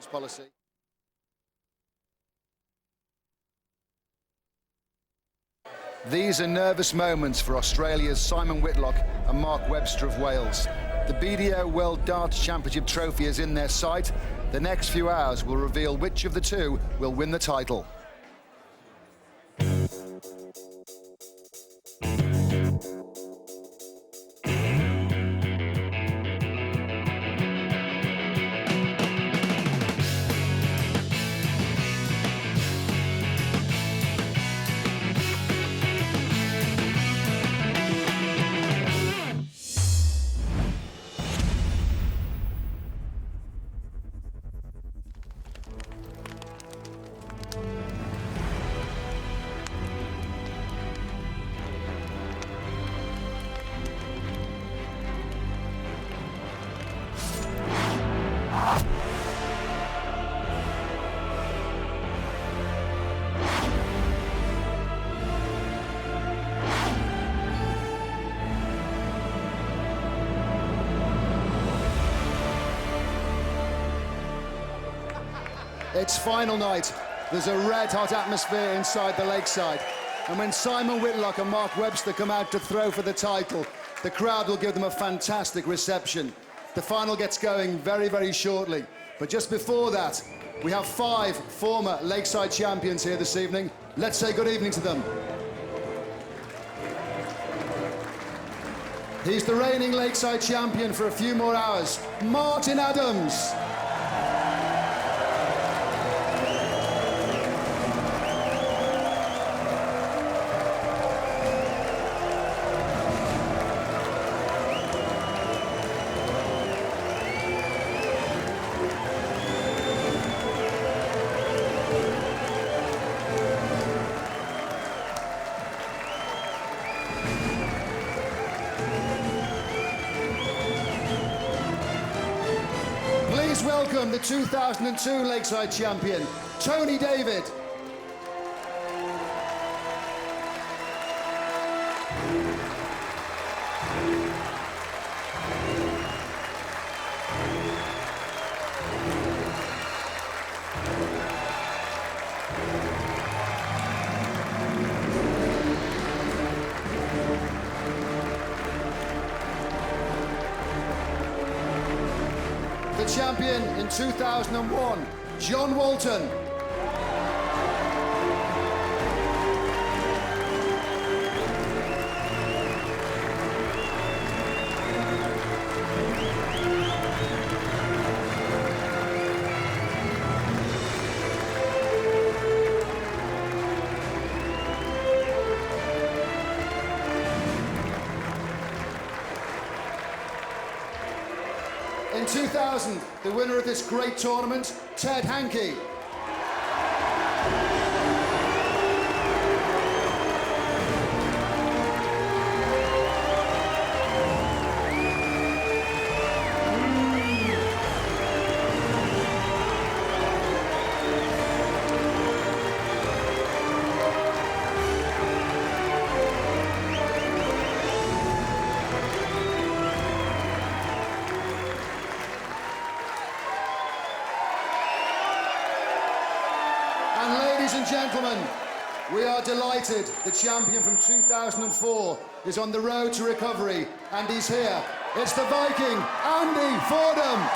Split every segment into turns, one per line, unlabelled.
Policy. These are nervous moments for Australia's Simon Whitlock and Mark Webster of Wales. The BDO World Darts Championship trophy is in their sight. The next few hours will reveal which of the two will win the title. It's final night. There's a red-hot atmosphere inside the Lakeside. And when Simon Whitlock and Mark Webster come out to throw for the title, the crowd will give them a fantastic reception. The final gets going very, very shortly. But just before that, we have 5 former Lakeside champions here this evening. Let's say good evening to them. He's the reigning Lakeside champion for a few more hours, Martin Adams. Please welcome the 2002 Lakeside champion, Tony David. The champion in 2001, John Walton. In 2000, the winner of this great tournament, Ted Hankey. And ladies and gentlemen, we are delighted the champion from 2004 is on the road to recovery, and he's here. It's the Viking, Andy Fordham.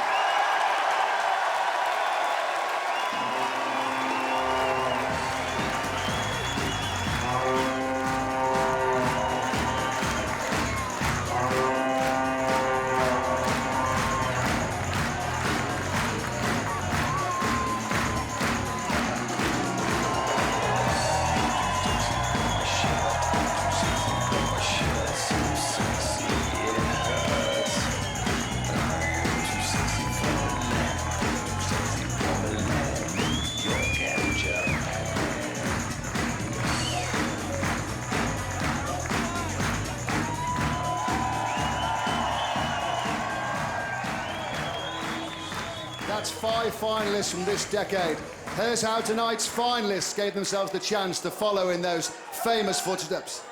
That's 5 finalists from this decade. Here's how tonight's finalists gave themselves the chance to follow in those famous footsteps.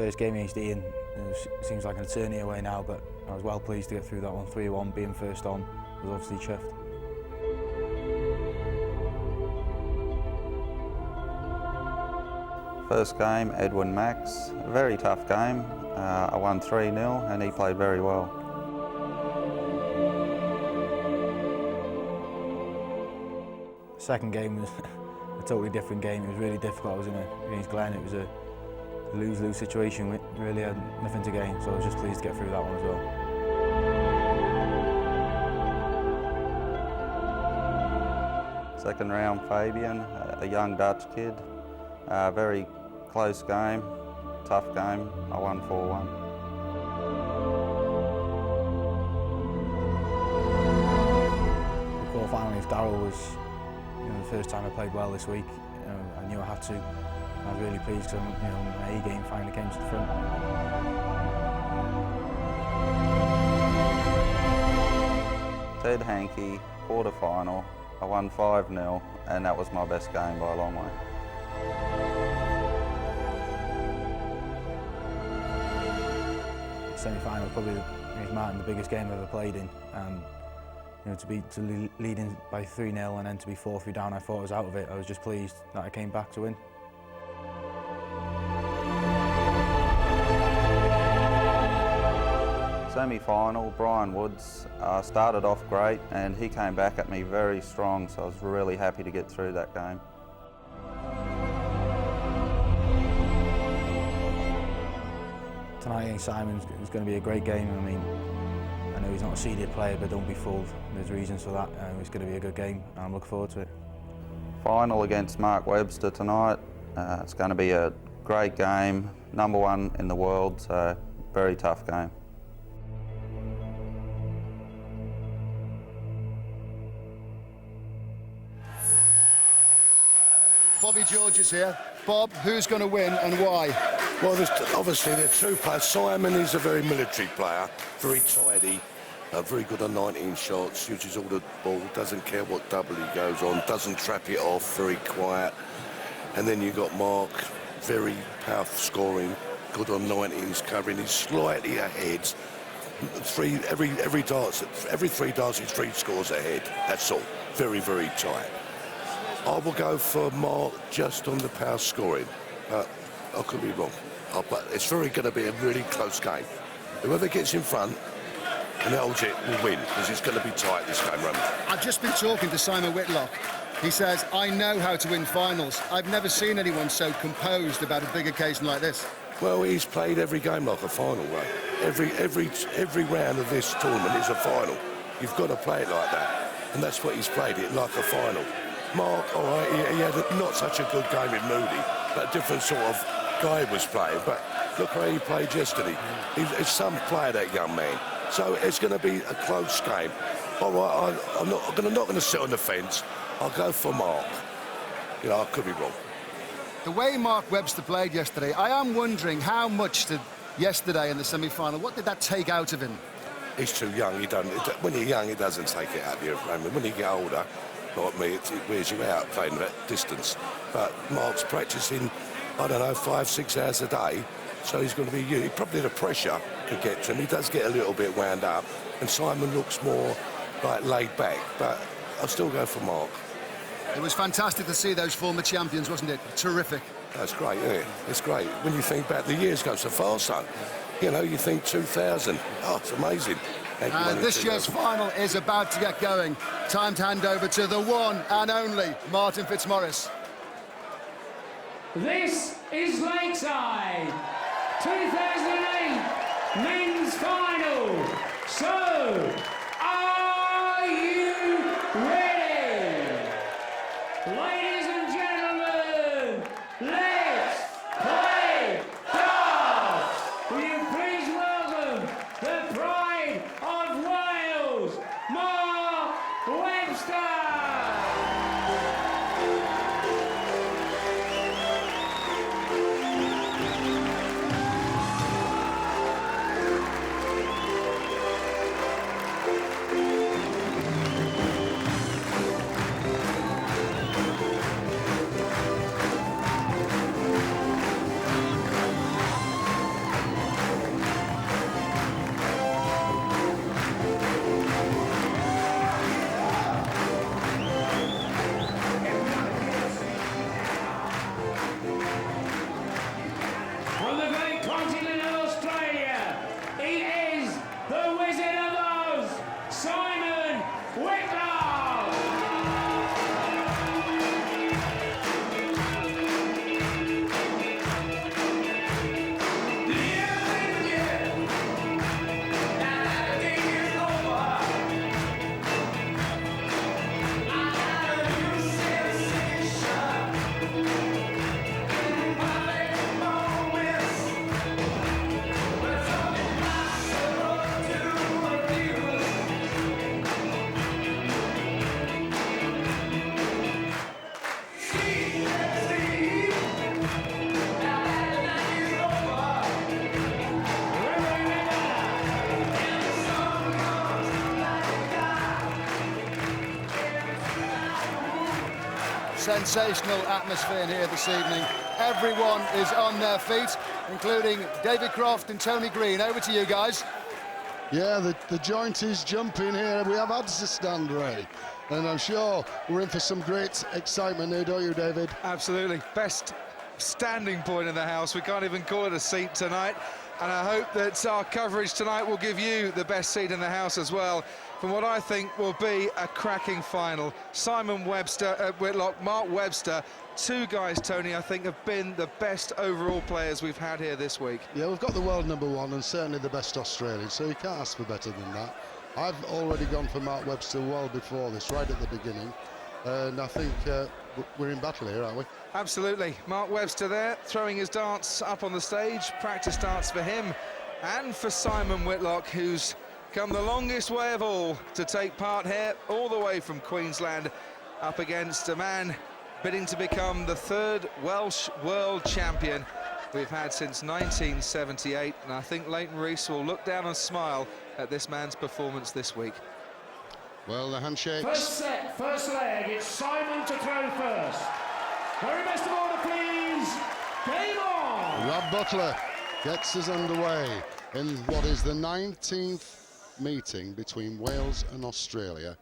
First game against Ian, it seems like an eternity away now, but I was well pleased to get through that one. 3-1, being first on, was obviously chuffed.
First game, Edwin Max, a very tough game. I won 3-0 and he played very well.
Second game was a totally different game. It was really difficult. I was against Glenn. It was a lose-lose situation. We really had nothing to gain, so I was just pleased to get through that one as well.
Second round, Fabian, a young Dutch kid. Very close game, tough game. I won 4-1.
The quarter-final against Darryl was the first time I played well this week. I knew I had to. I was really pleased because my A game finally came to the front.
Ted Hankey, quarter-final. I won 5-0 and that was my best game by a long way.
Semi-final was probably against Martin the biggest game I've ever played in, and to lead in by 3-0 and then to be 4-3 down, I thought I was out of it. I was just pleased that I came back to win.
Semi-final, Brian Woods started off great and he came back at me very strong, so I was really happy to get through that game.
Tonight against Simon is going to be a great game. I mean, I know he's not a seeded player, but don't be fooled. There's reasons for that. It's going to be a good game, and I'm looking forward to it.
Final against Mark Webster tonight. It's going to be a great game, #1 in the world, so very tough game.
Bobby George is here. Bob, who's going to win and why?
Well, obviously there are two players. Simon is a very military player, very tidy, very good on 19 shots, uses all the ball, doesn't care what double he goes on, doesn't trap it off, very quiet. And then you've got Mark, very powerful scoring, good on 19s, covering, he's slightly ahead. Every three darts he's 3 scores ahead, that's all. Very, very tight. I will go for Mark just on the power scoring, but I could be wrong. But it's going to be a really close game. Whoever gets in front and holds it will win, because it's going to be tight this game round.
I've just been talking to Simon Whitlock. He says, I know how to win finals. I've never seen anyone so composed about a big occasion like this.
Well, he's played every game like a final, right? Every round of this tournament is a final. You've got to play it like that, and that's what he's played it, like a final. Mark, all right, he had not such a good game in Moody, but a different sort of guy was playing. But look how he played yesterday. He's some player, that young man. So it's going to be a close game. All right, I'm not going to sit on the fence. I'll go for Mark. I could be wrong.
The way Mark Webster played yesterday, I am wondering how much did yesterday in the semi-final, what did that take out of him?
He's too young. When you're young, it doesn't take it out of you. When you get older, like me, it wears you out playing that distance. But Mark's practicing, I don't know, 5-6 hours a day, so he's going to be probably the pressure could get to him. He does get a little bit wound up, and Simon looks more like laid back, but I'll still go for Mark.
It was fantastic to see those former champions, wasn't it? Terrific.
That's great, isn't it? It's great. When you think back, the years go so fast, son. You think 2000. Oh, it's amazing.
And this year's final is about to get going. Time to hand over to the one and only Martin Fitzmaurice.
This is Lakeside 2008 men's final. So, are you ready? Ladies and gentlemen, let's play darts. Will you please welcome the pride of Wales, Mark Webster.
Sensational atmosphere in here this evening. Everyone is on their feet, including David Croft and Tony Green. Over to you guys.
Yeah, the joint is jumping here. We have had to stand, Ray. And I'm sure we're in for some great excitement here, don't you, David?
Absolutely. Best standing point in the house. We can't even call it a seat tonight. And I hope that our coverage tonight will give you the best seat in the house as well, from what I think will be a cracking final. Simon Webster, Whitlock, Mark Webster, two guys, Tony, I think have been the best overall players we've had here this week.
Yeah, we've got the world #1 and certainly the best Australian, so you can't ask for better than that. I've already gone for Mark Webster well before this, right at the beginning, and I think we're in battle here, aren't we?
Absolutely. Mark Webster there, throwing his darts up on the stage. Practice darts for him and for Simon Whitlock, who's come the longest way of all to take part here, all the way from Queensland, up against a man bidding to become the 3rd Welsh world champion we've had since 1978. And I think Leighton Rees will look down and smile at this man's performance this week.
Well, the handshakes.
First set, first leg, it's Simon to throw first. Very best of order, please. Game on!
Rob Butler gets us underway in what is the 19th meeting between Wales and Australia.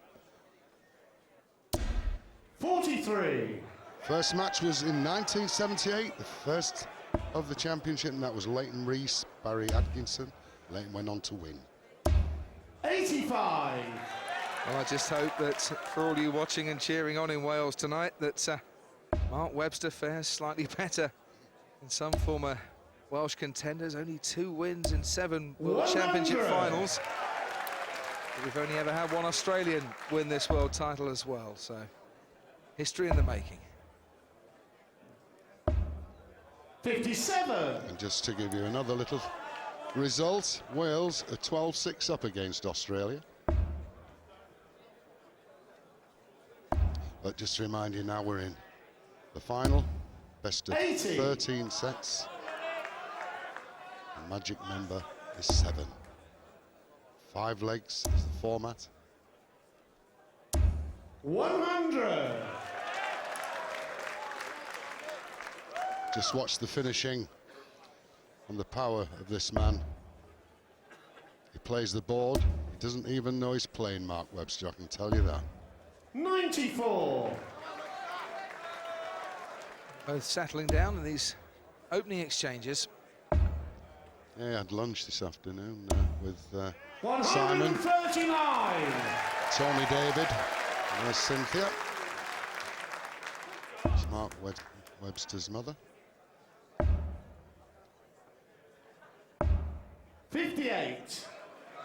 43.
First match was in 1978, the first of the championship, and that was Leighton Rees, Barry Atkinson. Leighton went on to win.
85.
Well, I just hope that for all you watching and cheering on in Wales tonight, that Mark Webster fares slightly better than some former Welsh contenders. Only 2 wins in 7 World Championship finals. But we've only ever had one Australian win this world title as well, so history in the making.
57.
And just to give you another little result, Wales are 12-6 up against Australia. But just to remind you, now we're in the final, best of
80.
13 sets. The magic number is 7. 5 legs is the format.
100.
Just watch the finishing and the power of this man. He plays the board. He doesn't even know he's playing, Mark Webster, I can tell you that.
94.
Both settling down in these opening exchanges.
Yeah, I had lunch this afternoon with Simon,
139.
Tony David, and there's Cynthia. It's Mark Webster's mother.
58.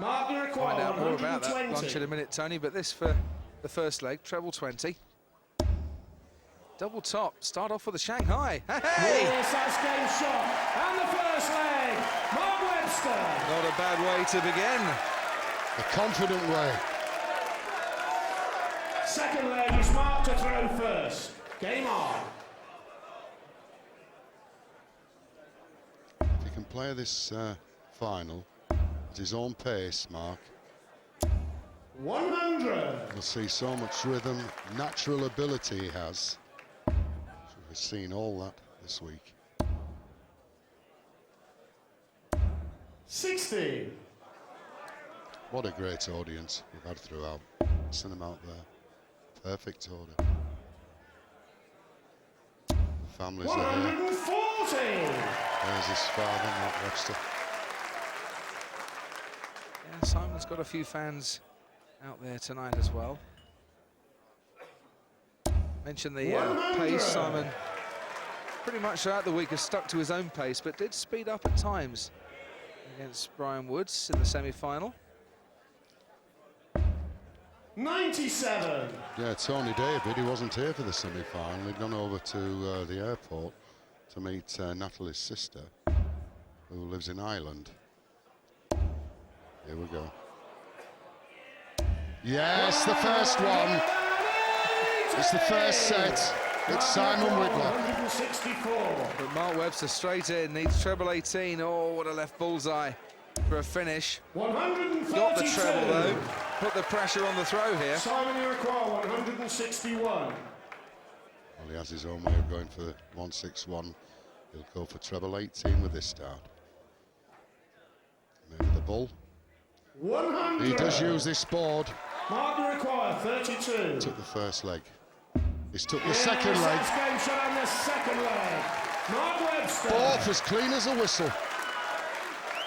Mark, you require
Find out more about that
120.
lunch in a minute, Tony, but this for the first leg, treble 20. Double top, start off with a Shanghai. Hey!
Yes, that's game shot. And the first leg, Mark Webster.
Not a bad way to begin.
A confident way.
Second leg is Mark to throw first. Game on.
If he can play this final at his own pace, Mark,
100.
you'll see so much rhythm, natural ability he has. We've seen all that this week.
60.
What a great audience we've had throughout. Send them out there. Perfect order. The families are here.
140.
There's his father, Mark Webster.
Yeah, Simon's got a few fans out there tonight as well. Mentioned the pace. Simon pretty much throughout the week has stuck to his own pace, but did speed up at times against Brian Woods in the semi-final.
97.
Yeah, Tony David, he wasn't here for the semi-final. He'd gone over to the airport to meet Natalie's sister, who lives in Ireland. Here we go. Yes, the first one. It's the first set. It's Simon Whitlock.
164.
But Mark Webster straight in, needs treble 18. Oh, what a left bullseye for a finish.
132.
Got the treble though. Put the pressure on the throw here.
Simon, you require 161.
Well, he has his own way of going for 161. He'll go for treble 18 with this start. Maybe the bull.
100.
He does use this board.
Mark require 32.
Took the first leg. He's took the second leg.
Game shot on the second leg. Mark Webster.
Fourth as clean as a whistle.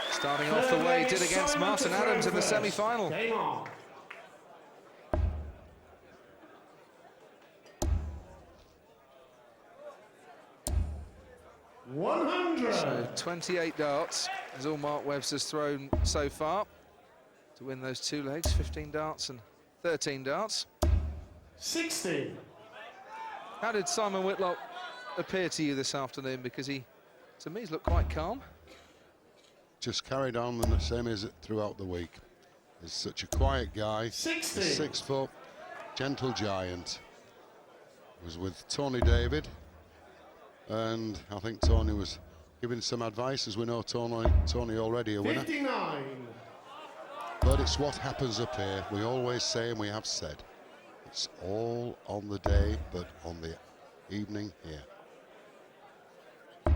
Starting off the way he did against Martin Adams in the semi-final.
Game on.
So 28 darts is all Mark Webster's thrown so far to win those 2 legs, 15 darts and 13 darts.
60.
How did Simon Whitlock appear to you this afternoon? Because he, to me, he's looked quite calm.
Just carried on the same as throughout the week. He's such a quiet guy.
60.
He's 6 foot, gentle giant. Was with Tony David, and I think Tony was giving some advice, as we know Tony already a winner.
59.
But it's what happens up here. We always say, and we have said, it's all on the day, but on the evening here.
I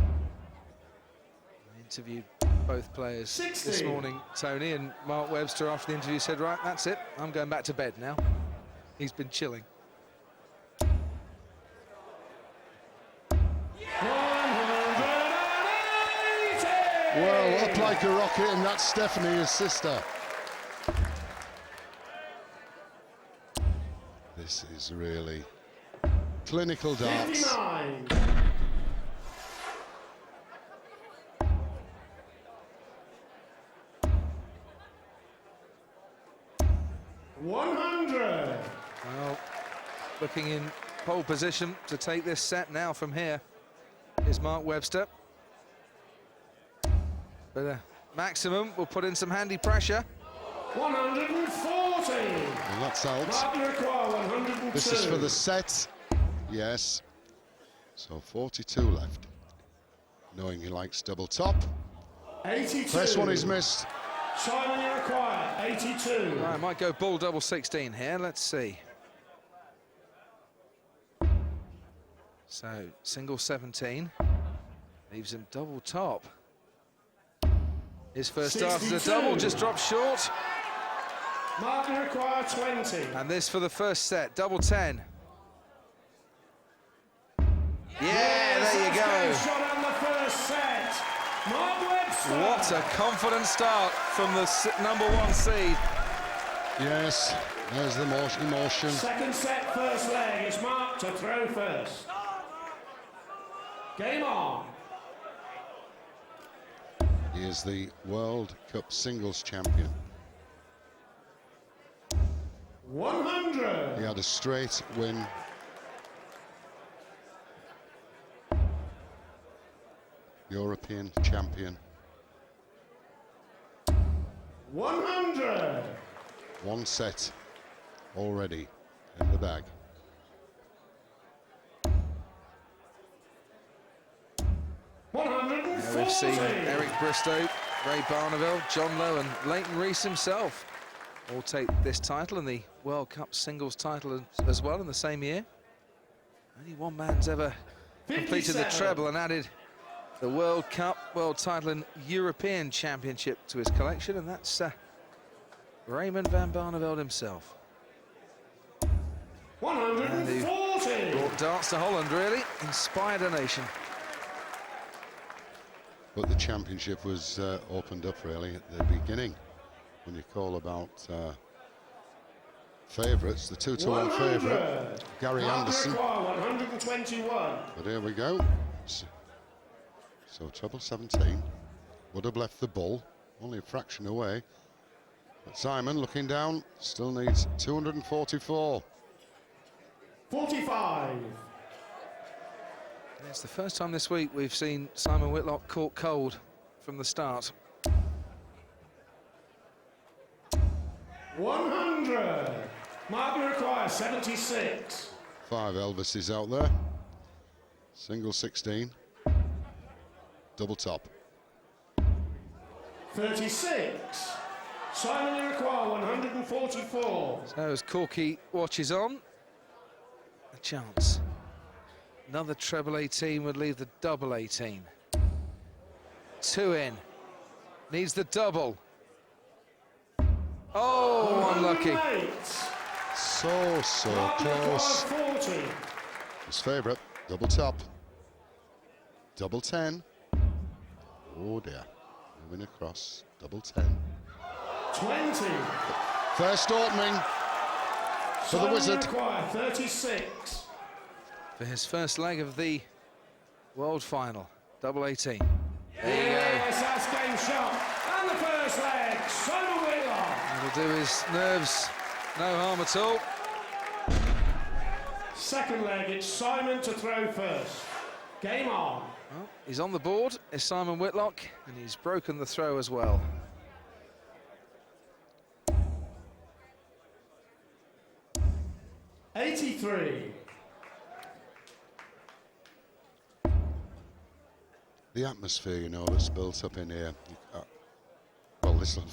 interviewed both players
60.
this morning, Tony, and Mark Webster after the interview said, right, that's it, I'm going back to bed now. He's been chilling.
Well, up like a rocket, and that's Stephanie, his sister. This is really clinical darts.
59. 100.
Well, looking in pole position to take this set now from here is Mark Webster. But maximum will put in some handy pressure.
140.
And that's out.
Mark require 102.
This is for the set. Yes. So 42 left. Knowing he likes double top.
82.
First one is missed.
Simon, you require 82.
Right, might go bull double 16 here. Let's see. So single 17 leaves him double top. His first start is a
62.
double, just dropped short.
Mark require 20.
And this for the first set, double 10. Yeah, there you go.
Shot on the first set. Mark Webster.
What a confident start from the #1 seed.
Yes, there's the emotion.
Second set, first leg. It's Mark to throw first. Game on.
He is the World Cup singles champion.
100.
He had a straight win. European champion.
100.
One set already in the bag.
Now we've seen Eric Bristow, Ray Barneville, John Lowe and Leighton Rees himself all take this title and the World Cup singles title as well in the same year. Only one man's ever completed the treble and added the World Cup, World title and European Championship to his collection, and that's Raymond van Barneveld himself.
140.
Brought darts to Holland, really, inspired a nation.
But the championship was opened up really at the beginning. When you call about favourites, the 2-to-1 favourite, Gary Anderson.
121.
But here we go. So treble 17 would have left the bull, only a fraction away. But Simon, looking down, still needs 244.
45.
It's the first time this week we've seen Simon Whitlock caught cold from the start.
100. Mark require 76.
5 Elvises out there. Single 16. Double top.
36. Simon require 144.
So as Corky watches on, a chance. Another treble 18 would leave the double 18. 2 in. Needs the double. Oh, unlucky.
So close. His favourite, double top. Double 10. Oh dear. Moving across. Double 10.
20.
First opening for the Wizard.
36.
For his first leg of the World Final. Double 18. There you go.
Yes, that's game shot. And the first leg, Simon Whitlock.
It'll do his nerves no harm at all.
Second leg, it's Simon to throw first. Game on.
Well, he's on the board, is Simon Whitlock, and he's broken the throw as well.
$83.
The atmosphere, you know, that's built up in here. Well, this will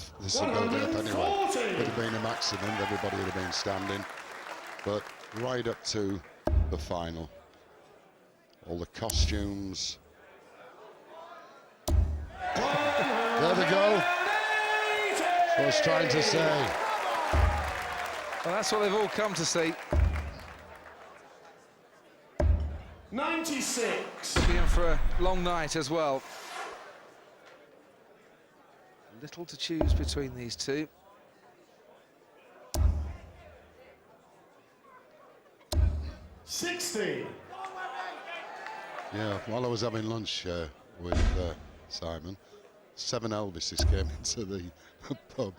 build it up anyway. Would have been a accident, everybody would have been standing. But right up to the final, all the costumes. There they go. That's what I was trying to say.
Well, that's what they've all come to see.
96.
Being for a long night as well. Little to choose between these two.
$60.
Yeah, while I was having lunch with Simon, 7 Elvises came into the pub.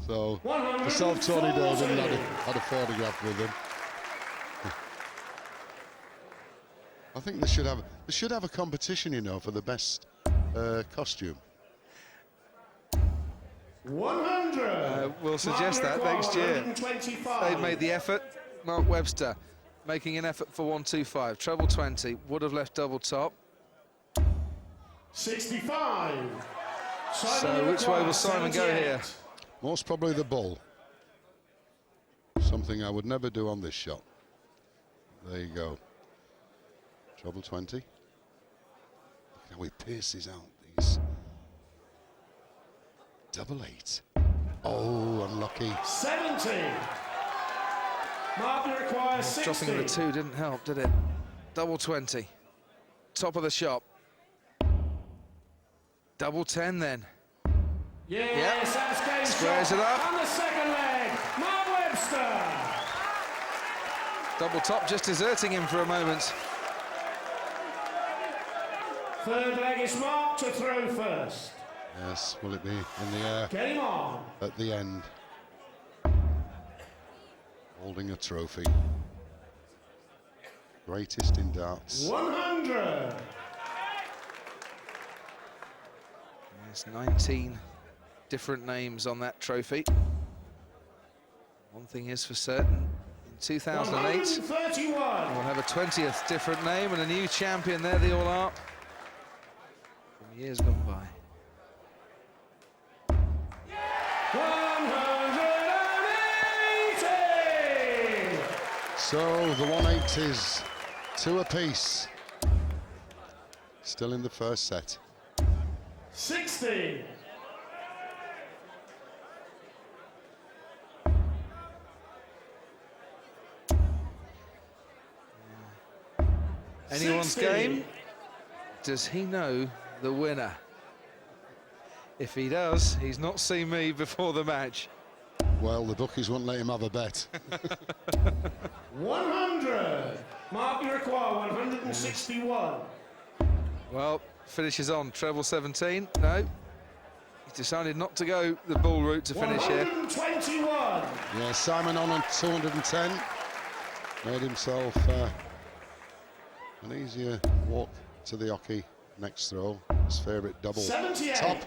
So myself, Tony Durden had a photograph with him. I think they should have a competition, you know, for the best costume.
100.
We'll suggest that next year. They've made the effort. Mark Webster making an effort for 125. Treble 20 would have left double top.
65.
So which way will Simon go here?
Most probably the bull. Something I would never do on this shot. There you go. Treble 20. Look how he pierces out these. Double 8. Oh, unlucky.
70. Mark, you require 60.
Dropping the 2 didn't help, did it? Double 20. Top of the shop. Double 10 then.
Yes, that's game
Squares
shot.
it up.
And the second leg, Mark Webster.
Double top just deserting him for a moment.
Third leg is Mark to throw first.
Yes, will it be in the air
Game on.
at the end? Holding a trophy. Greatest in darts.
100.
There's 19 different names on that trophy. One thing is for certain, in 2008,
131.
we'll have a 20th different name and a new champion. There they all are from years gone by.
180.
So the 180s, 2 apiece. Still in the first set.
60.
Anyone's
60.
game. Does he know the winner? If he does, he's not seen me before the match.
Well, the bookies won't let him have a bet.
100. Mark, you require 161.
Well, finishes on treble 17. No, he's decided not to go the bull route to finish here.
121.
Yeah, Simon on 210. Made himself an easier walk to the hockey next throw. His favourite double
78.
top.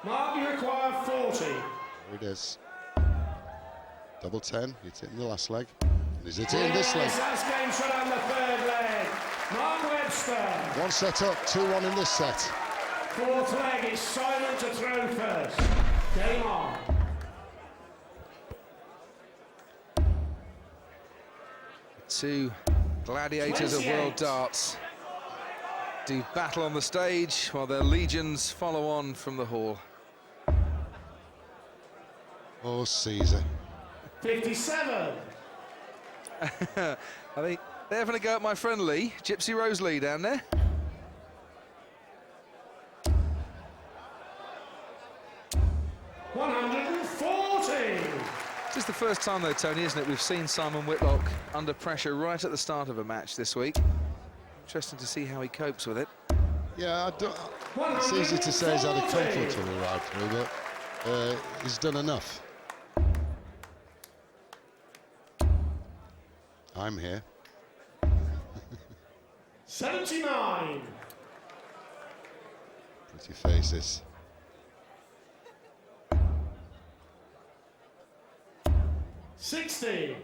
Mark, you require 40.
There it is. Double 10. It's in the last leg. And he's it in this leg.
Yes, that's game shot on the third leg. Mark Webster.
1 set up, 2-1 in this set.
Fourth leg is Simon to throw first. Game on.
Two gladiators of world darts do battle on the stage while their legions follow on from the hall.
Oh, Caesar.
57.
I think they're having a go at my friend Lee, Gypsy Rose Lee down there. This is the first time though, Tony, isn't it, we've seen Simon Whitlock under pressure right at the start of a match this week. Interesting to see how he copes with it.
Yeah, it's easy to say he's had a comfortable ride through, but he's done enough. I'm here.
79.
Pretty faces.
60.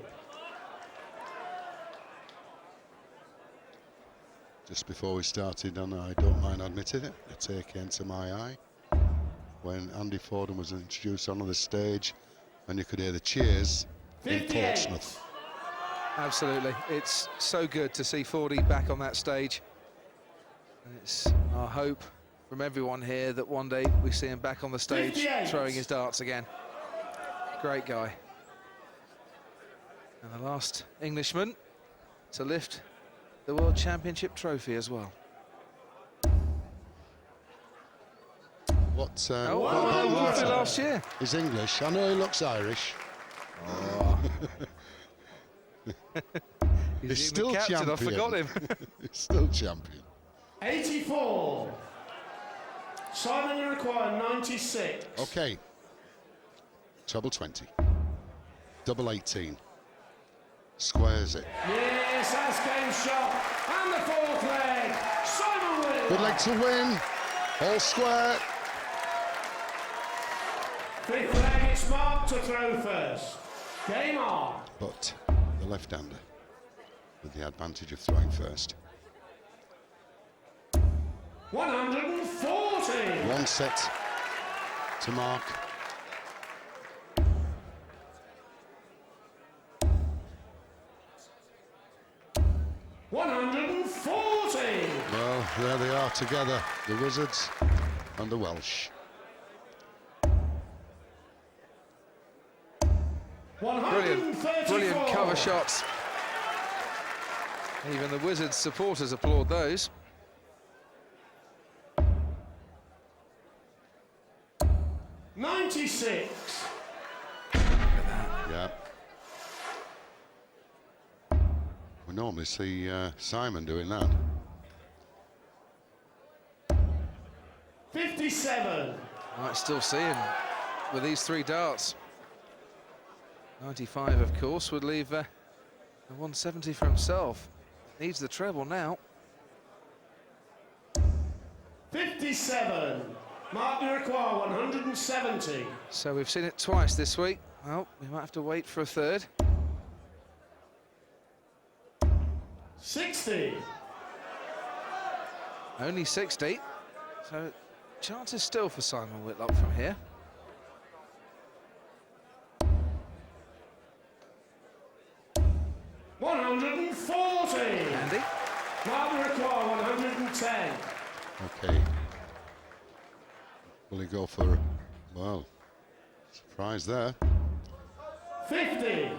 Just before we started, and I don't mind admitting it, a tear came to my eye when Andy Fordham was introduced onto the stage, and you could hear the cheers in
58.
Portsmouth.
Absolutely, it's so good to see Fordy back on that stage. And it's our hope from everyone here that one day we see him back on the stage
58.
throwing his darts again. Great guy. And the last Englishman to lift the World Championship trophy as well.
What
What
Martin?
last year?
He's English. I know he looks Irish.
Oh.
He's still
captain,
champion.
I forgot him.
He's still champion.
84. Simon, you require 96.
Okay. Treble 20. Double 18. Squares it.
Yes, that's game shot. And the fourth leg. Simon Whitlock.
Good leg to win. All square.
Fifth leg, it's Mark to throw first. Game on.
But the left-hander with the advantage of throwing first.
140.
One set to Mark. Well, there they are together, the Wizards and the Welsh.
Brilliant cover shots. Even the Wizards supporters applaud those.
$96.
Yeah. We normally see Simon doing that.
57.
Might still see him with these three darts. 95, of course, would leave a 170 for himself. Needs the treble now.
57. Mark, you require 170.
So we've seen it twice this week. Well, we might have to wait for a third.
60.
Only 60. So chances still for Simon Whitlock from here.
$140.
Andy.
Mark, you require 110.
Okay. Will he go for, well, surprise there.
50.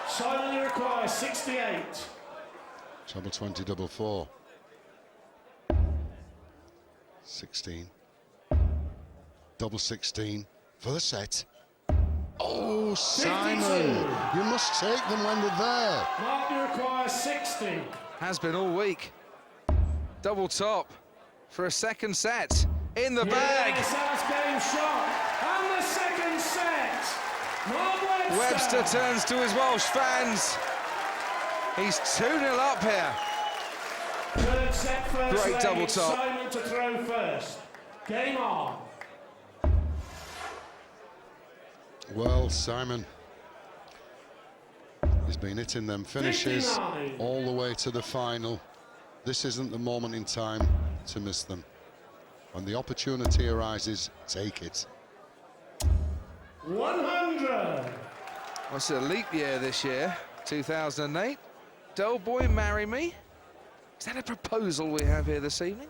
Simon, you require 68.
Treble 20, double 4. 16. Double 16 for the set. Oh, Simon, you must take them when they're there.
Mark, you require 60.
Has been all week. Double top for a second set. In the bag.
Yes, that's game shot. And the second set. Mark Webster.
Webster turns to his Welsh fans. He's 2-0 up here.
Third set, first
Great
leg.
double
It's
top.
Simon to throw first. Game on.
Well, Simon, he's been hitting them finishes
59.
all the way to the final. This isn't the moment in time to miss them. When the opportunity arises, take it.
100.
What's a leap year this year? 2008. Doll Boy, Marry Me. Is that a proposal we have here this evening?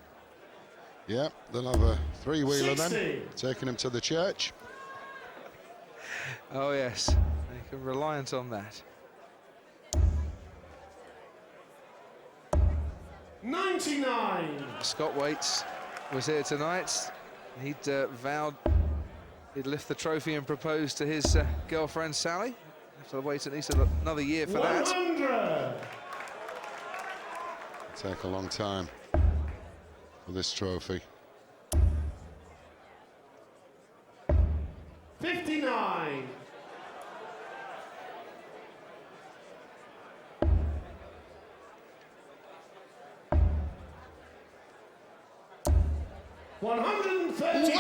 Yeah, they'll have a three-wheeler then,
60.
taking him to the church.
Oh yes, they can reliant on that.
99.
Scott Waits was here tonight. He'd vowed he'd lift the trophy and propose to his girlfriend Sally. Have to wait at least another year for
100.
It'll take a long time for this trophy.
59. 134.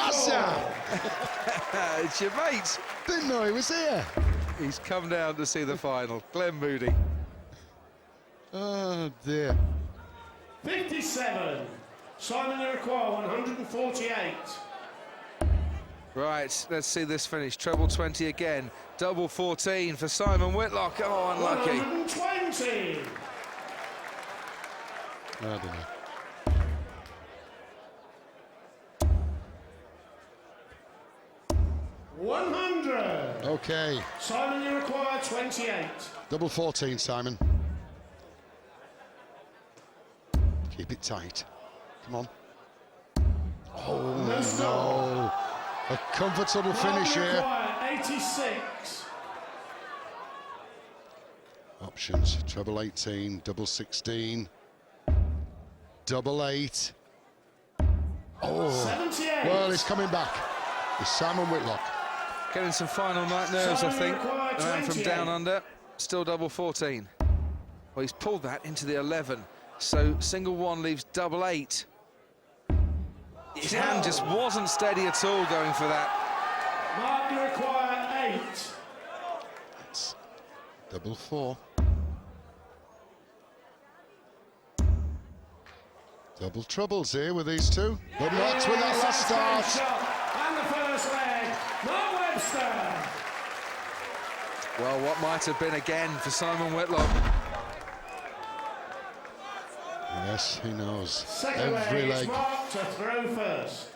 It's your mate.
Didn't know he was here.
He's come down to see the final. Glenn Moody.
Oh dear.
57. Simon Iroquois, 148.
Right, let's see this finish. Treble 20 again. Double 14 for Simon Whitlock. Oh, unlucky.
120.
I don't know. Okay,
Simon Iroquois, 28.
double 14, Simon. Keep it tight. Come on. Oh, no. A comfortable finish
Simon
here.
Iroquois, 86.
Options, treble 18, double 16, double 8. Oh,
78.
well, he's coming back. It's Simon Whitlock.
Getting some final night nerves, I
Simon
think.
Iroquois,
The man from
28.
down under. Still double 14. Well, he's pulled that into the 11. So single 1 leaves double 8. His hand just wasn't steady at all going for that.
Mark Iroquois, 8.
It's double 4. Double troubles here with these two, but not with that last start.
Shot. And the first leg, Mark Webster.
Well, what might have been again for Simon Whitlock.
Yes, he knows.
Second
Every
leg,
leg,
it's Mark to throw first.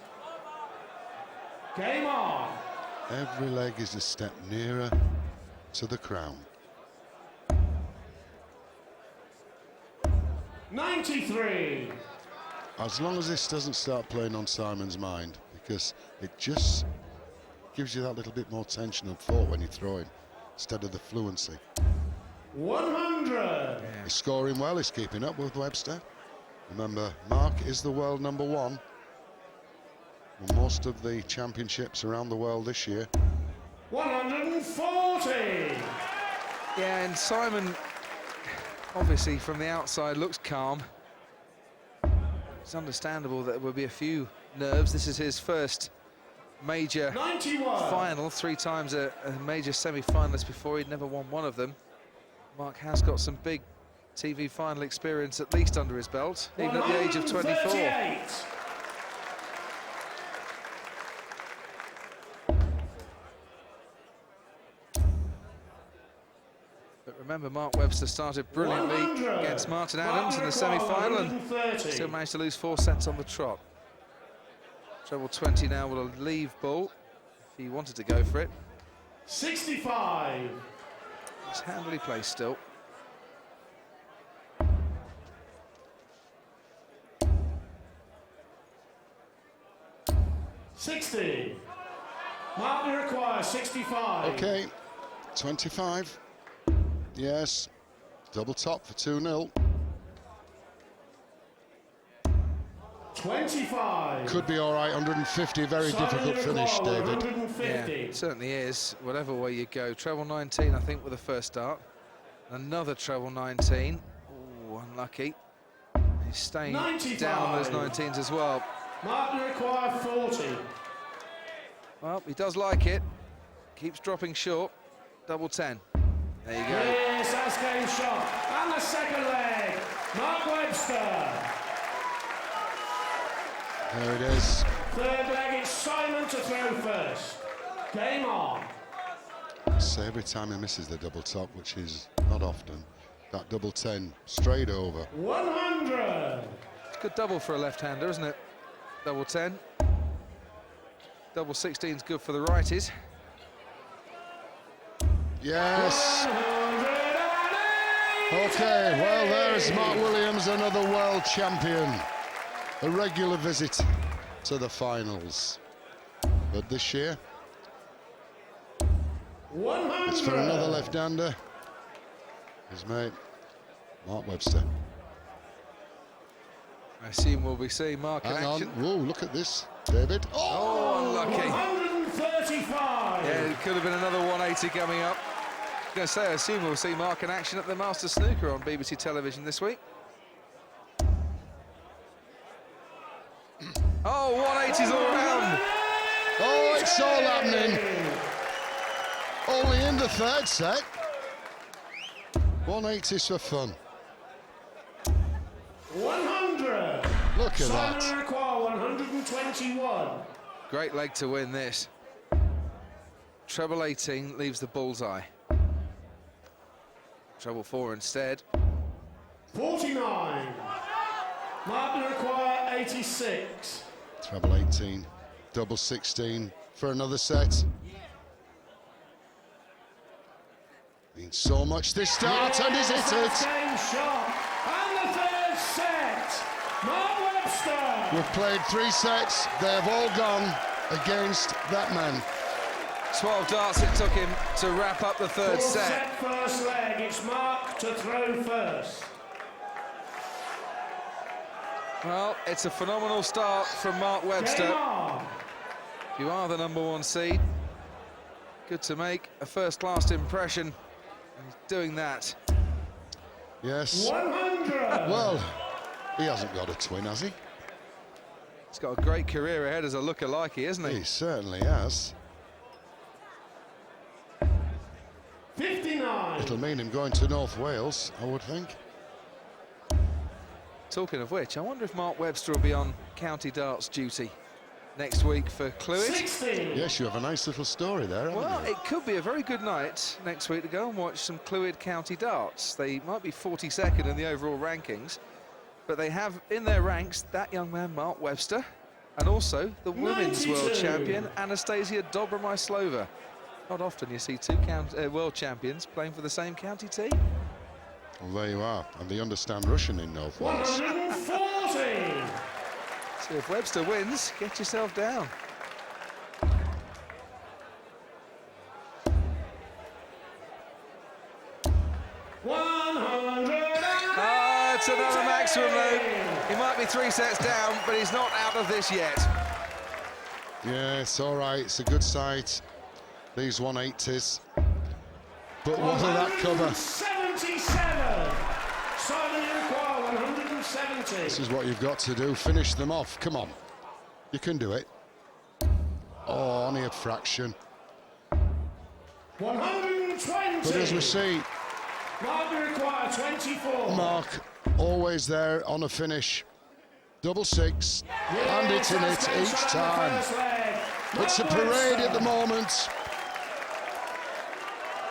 Game on.
every leg is a step nearer to the crown.
93.
As long as this doesn't start playing on Simon's mind, because it just gives you that little bit more tension and thought when you're throwing, instead of the fluency.
100.
He's scoring well, he's keeping up with Webster. Remember, Mark is the world #1. Won most of the championships around the world this year.
140.
Yeah, and Simon, obviously from the outside, looks calm. It's understandable that there will be a few nerves. This is his first major
91.
final, 3 times a major semi-finalist before. He'd never won one of them. Mark has got some big TV final experience at least under his belt, even at the age of 24.
138.
But remember, Mark Webster started brilliantly
100.
against Martin Adams in the semi-final and
130.
still managed to lose 4 sets on the trot. Treble 20 now with a leave ball if he wanted to go for it.
65.
It's handily placed still.
$60. Mark Iroquois, 65.
Okay, 25. Yes, double top for 2-0.
25.
Could be all right, 150, very difficult finish, David.
150.
Yeah, it certainly is, whatever way you go. Treble 19, I think, with the first start. Another treble 19. Oh, unlucky. He's staying
95.
down on those 19s as well.
Mark Iroquois, 40.
Well, he does like it. Keeps dropping short. Double 10. There you go.
Yes, that's game shot. And the second leg, Mark Webster.
There it is.
Third leg, it's Simon to throw first. Game on.
So every time he misses the double top, which is not often, That double 10 straight over.
100.
It's a good double for a left-hander, isn't it? Double 10. Double 16's good for the righties.
Yes. Okay, well, there's Mark Williams, another world champion. A regular visit to the finals. But this year,
100.
it's for another left-hander. His mate, Mark Webster.
I assume we'll be seeing Mark in
Hang on.
action.
Whoa, look at this, David.
Oh, unlucky.
135.
Yeah, it could have been another 180 coming up. I was going to say, I assume we'll see Mark in action at the Masters Snooker on BBC television this week. Oh, 180s all round.
Oh, it's all happening. Only in the third set. 180s for fun.
100.
Look at
Simon
that.
Require 121.
Great leg to win this. Treble 18 leaves the bullseye. Treble 4 instead.
49. Mark Require 86.
Treble 18, double 16 for another set. Means so much this start, and he's hit it.
Same shot. And the third set. Mark Webster.
We've played 3 sets, they've all gone against that man.
12 darts it took him to wrap up the third
Full
set.
first leg. It's Mark to throw first.
Well, it's a phenomenal start from Mark
Game
Webster.
on.
You are the #1 seed. Good to make a first-class impression. He's doing that.
Yes.
100.
Well, he hasn't got a twin, has he?
He's got a great career ahead as a lookalike, isn't he?
He certainly has.
59.
It'll mean him going to North Wales, I would think.
Talking of which, I wonder if Mark Webster will be on county darts duty next week for Clwyd.
60.
Yes, you have a nice little story there, haven't
Well,
you?
it could be a very good night next week to go and watch some Clwyd county darts. They might be 42nd in the overall rankings, but they have in their ranks that young man, Mark Webster, and also the women's
92.
world champion, Anastasia Dobromyslova. Not often you see two world champions playing for the same county team.
Well, there you are. And they understand Russian in North Wales.
140.
So if Webster wins, get yourself down. It's another maximum though. He might be 3 sets down, but he's not out of this yet.
Yeah, it's all right. It's a good sight. These 180s. But what of that cover?
77. Simon Require 170.
This is what you've got to do. Finish them off. Come on. You can do it. Oh, only a fraction.
120.
But as we see,
Mark Require 24.
Mark always there on a finish. Double 6, and it's in it each time. It's a parade at the moment.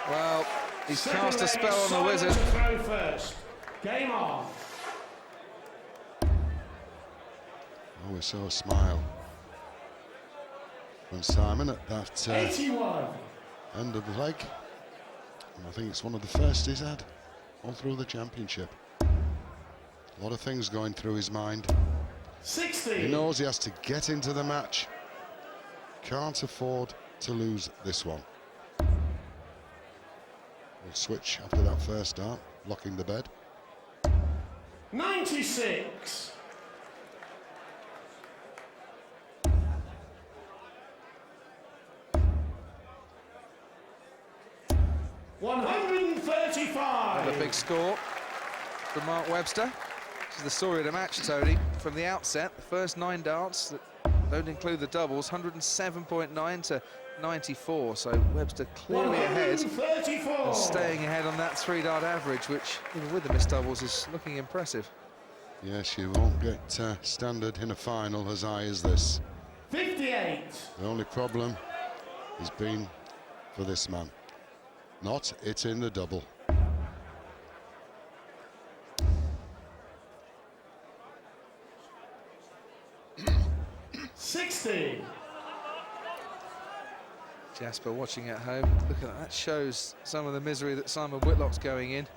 Well, he's cast a spell on the wizard.
Throw first. Game on.
Oh, we saw a smile from Simon at that
81.
end of the leg. And I think it's one of the first he's had all through the championship. A lot of things going through his mind.
60.
He knows he has to get into the match. Can't afford to lose this one. We'll switch after that first dart, blocking the bed.
96. $135.
A big score from Mark Webster. This is the story of the match, Tony. From the outset, the first 9 darts that don't include the doubles, 107.9 to 94. So Webster clearly ahead and staying ahead on that 3-dart average, which even with the missed doubles is looking impressive.
Yes, you won't get standard in a final as high as this.
58.
The only problem has been for this man. Not it's in the double.
Jasper watching at home. Look at that. That shows some of the misery that Simon Whitlock's going in.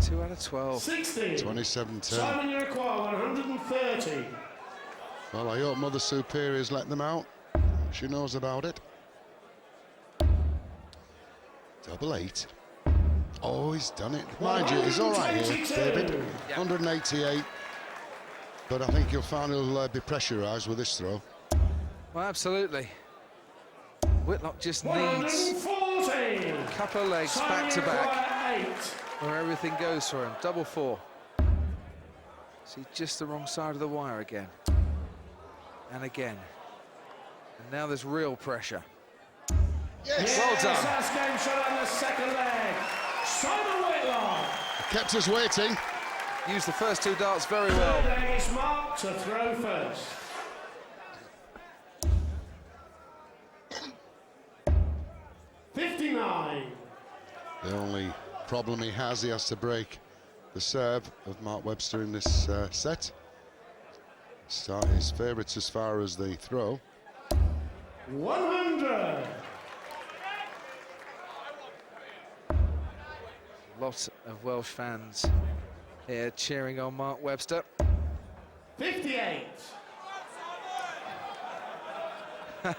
2 out of 12.
60.
27-10.
Simon, you require 130.
Well, I hope Mother Superior's let them out. She knows about it. Double 8. Oh, he's done it. Mind you, he's all right here, David. 188. But I think you'll find he'll be pressurised with this throw.
Well, absolutely. Whitlock just needs
140.
a couple of legs back to back, where everything goes for him. Double 4. See, just the wrong side of the wire again. And again. And now there's real pressure.
Yes!
Well done.
That's game shot on the second leg. Simon Whitlock.
Kept us waiting.
Used the first 2 darts very
Third
well.
leg is Mark to throw first. $59.
The only problem he has to break the serve of Mark Webster in this set. Start his favourites as far as the throw.
100.
Lots of Welsh fans here cheering on Mark Webster.
58.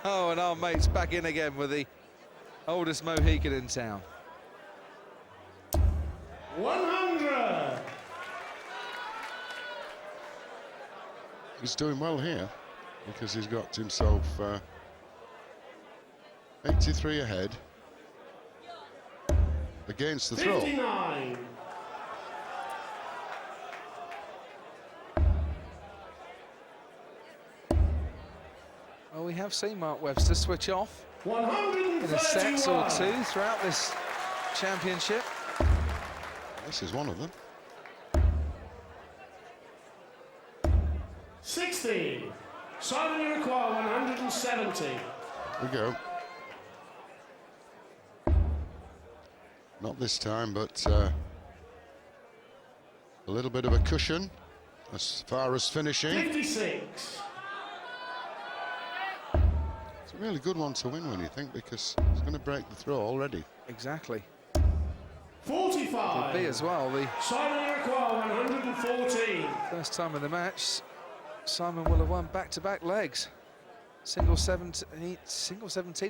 Oh, and our mate's back in again with the oldest Mohican in town.
100.
He's doing well here because he's got himself 83 ahead against the throw.
59.
Well, we have seen Mark Webster switch off
131.
in a set or 2 throughout this championship.
This is one of them.
60. Simon, you require 170.
Here we go. Not this time, but a little bit of a cushion as far as finishing.
56.
It's a really good one to win when you think, because it's going to break the throw already.
Exactly.
45.
Could be as well. The
Simon, you require 114.
first time in the match, Simon will have won back-to-back legs. Single 17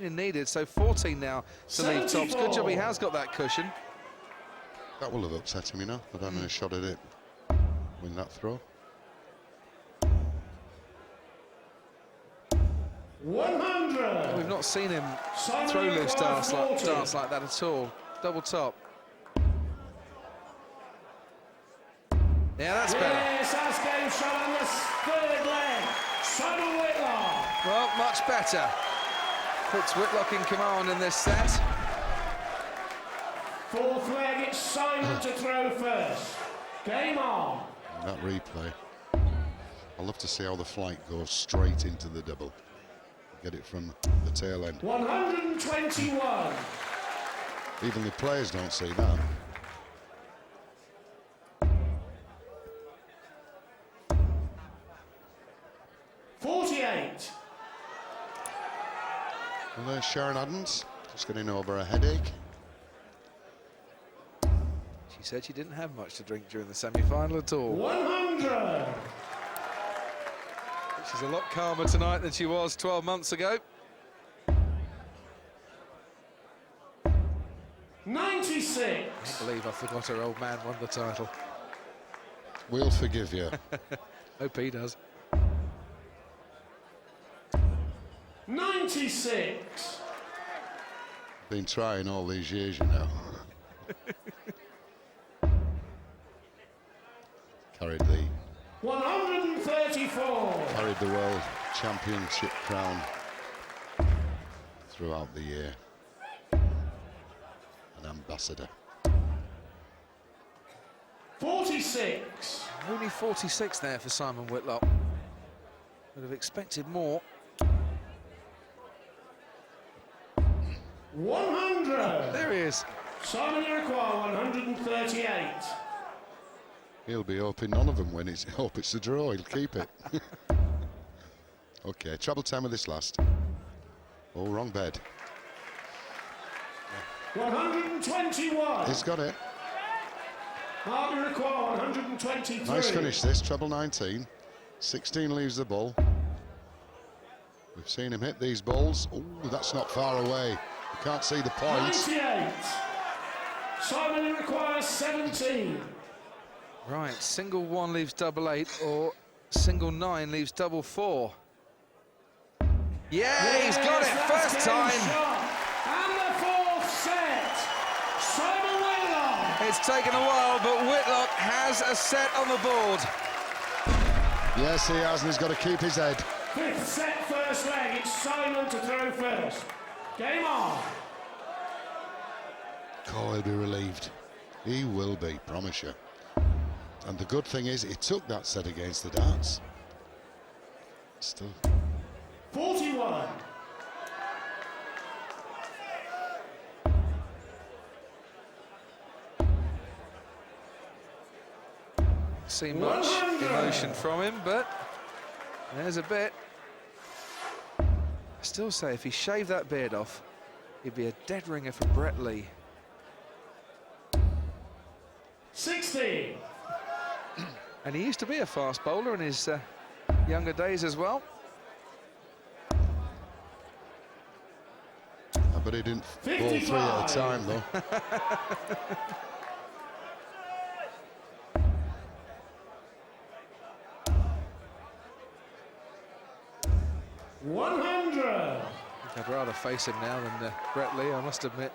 and needed, so 14 now to leave tops. Good job he has got that cushion.
That will have upset him, you know, not having a shot at it. Win that throw.
100.
We've not seen him
Simon,
throw
you
loose
require
darts
40.
like that at all. Double top. Yeah, that's better.
Yes, that's game shot on the third leg. Simon Whitlock.
Well, much better. Puts Whitlock in command in this set.
Fourth leg, it's Simon to throw first. Game on.
And that replay. I'd love to see how the flight goes straight into the double. Get it from the tail end.
121.
Even the players don't see that.
$48.
And there's Sharon Adams, just getting over a headache.
She said she didn't have much to drink during the semi-final at all.
100.
She's a lot calmer tonight than she was 12 months ago.
96.
I can't believe I forgot her old man won the title.
We'll forgive you.
Hope he does.
96.
Been trying all these years, you know. Carried the
134.
carried the world championship crown throughout the year. An ambassador.
46.
Only 46 there for Simon Whitlock. Would have expected more.
100.
There he is.
Simon, you require 138.
He'll be hoping none of them win. Hope it's a draw. He'll keep it. Okay, treble time of this last. Oh, wrong bed.
121.
He's got it.
Mark require 123.
Nice finish this, treble 19. 16 leaves the ball. We've seen him hit these balls. Oh, that's not far away. You can't see the points.
98. Simon requires 17.
Right, single 1 leaves double 8, or single 9 leaves double 4. Yeah, he's got it, first time.
Shot. And the fourth set. Simon Whitlock.
It's taken a while, but Whitlock has a set on the board.
Yes, he has, and he's got to keep his head.
Fifth set, first leg. It's Simon to throw first. Game on.
Oh, he'll be relieved. He will be, promise you. And the good thing is, he took that set against the darts. Still.
41.
See much
100.
emotion from him, but there's a bit. I still say if he shaved that beard off, he'd be a dead ringer for Brett Lee.
60.
And he used to be a fast bowler in his younger days as well.
But he didn't ball 3 at a time, though.
100.
I'd rather face him now than Brett Lee, I must admit.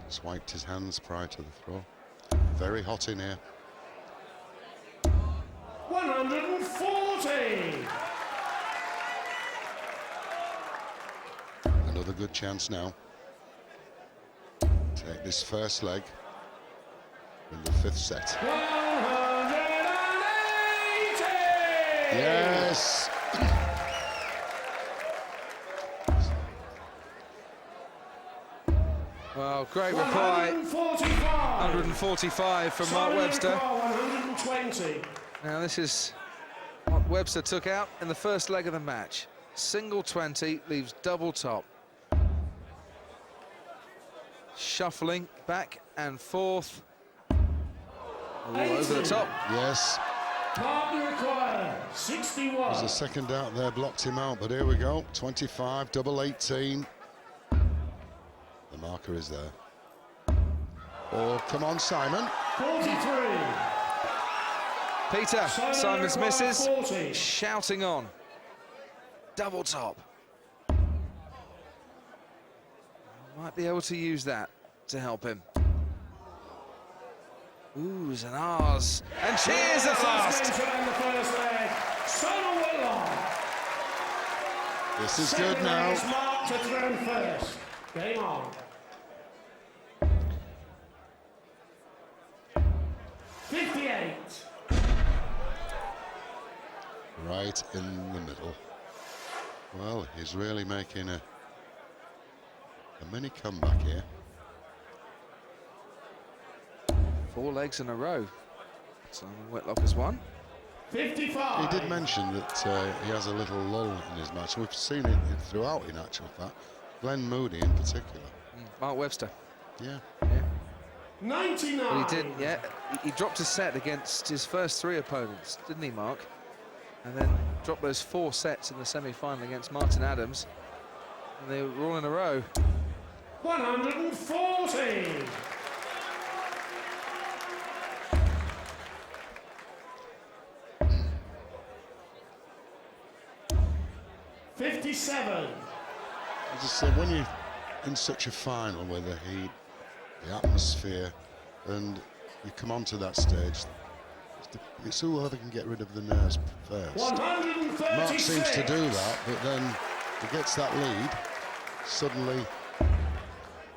He's wiped his hands prior to the throw. Very hot in here.
140.
Another good chance now. Take this first leg in the 5th set.
180.
Yes!
Well, great reply.
145.
145 from Mark Webster.
120.
Now this is what Webster took out in the first leg of the match. Single 20 leaves double top. Shuffling back and forth. Ooh, over the top.
Yes.
Partner required. 61.
There's a second out there, blocked him out, but here we go. 25, double 18. The marker is there. Oh, come on, Simon.
43.
Peter, Simon's
required
misses,
40.
shouting on. Double top. Might be able to use that to help him. Oohs and ahs, and cheers at last.
That's going to end the first leg. Simon Whitlock.
This is
Second
good now.
leg is Mark to throw first. Game on. 58.
Right in the middle. Well, he's really making a mini comeback here.
4 legs in a row. Simon Whitlock has won.
55.
He did mention that he has a little lull in his match. We've seen it throughout, in actual fact. Glenn Moody in particular.
Mark Webster.
Yeah.
99.
Well, he did, yeah. He dropped a set against his first 3 opponents, didn't he, Mark? And then dropped those 4 sets in the semi-final against Martin Adams. And they were all in a row.
140. 57.
I just said, when you're in such a final with the heat, the atmosphere, and you come onto that stage, it's whoever can get rid of the nerves first.
136.
Mark seems to do that, but then he gets that lead, suddenly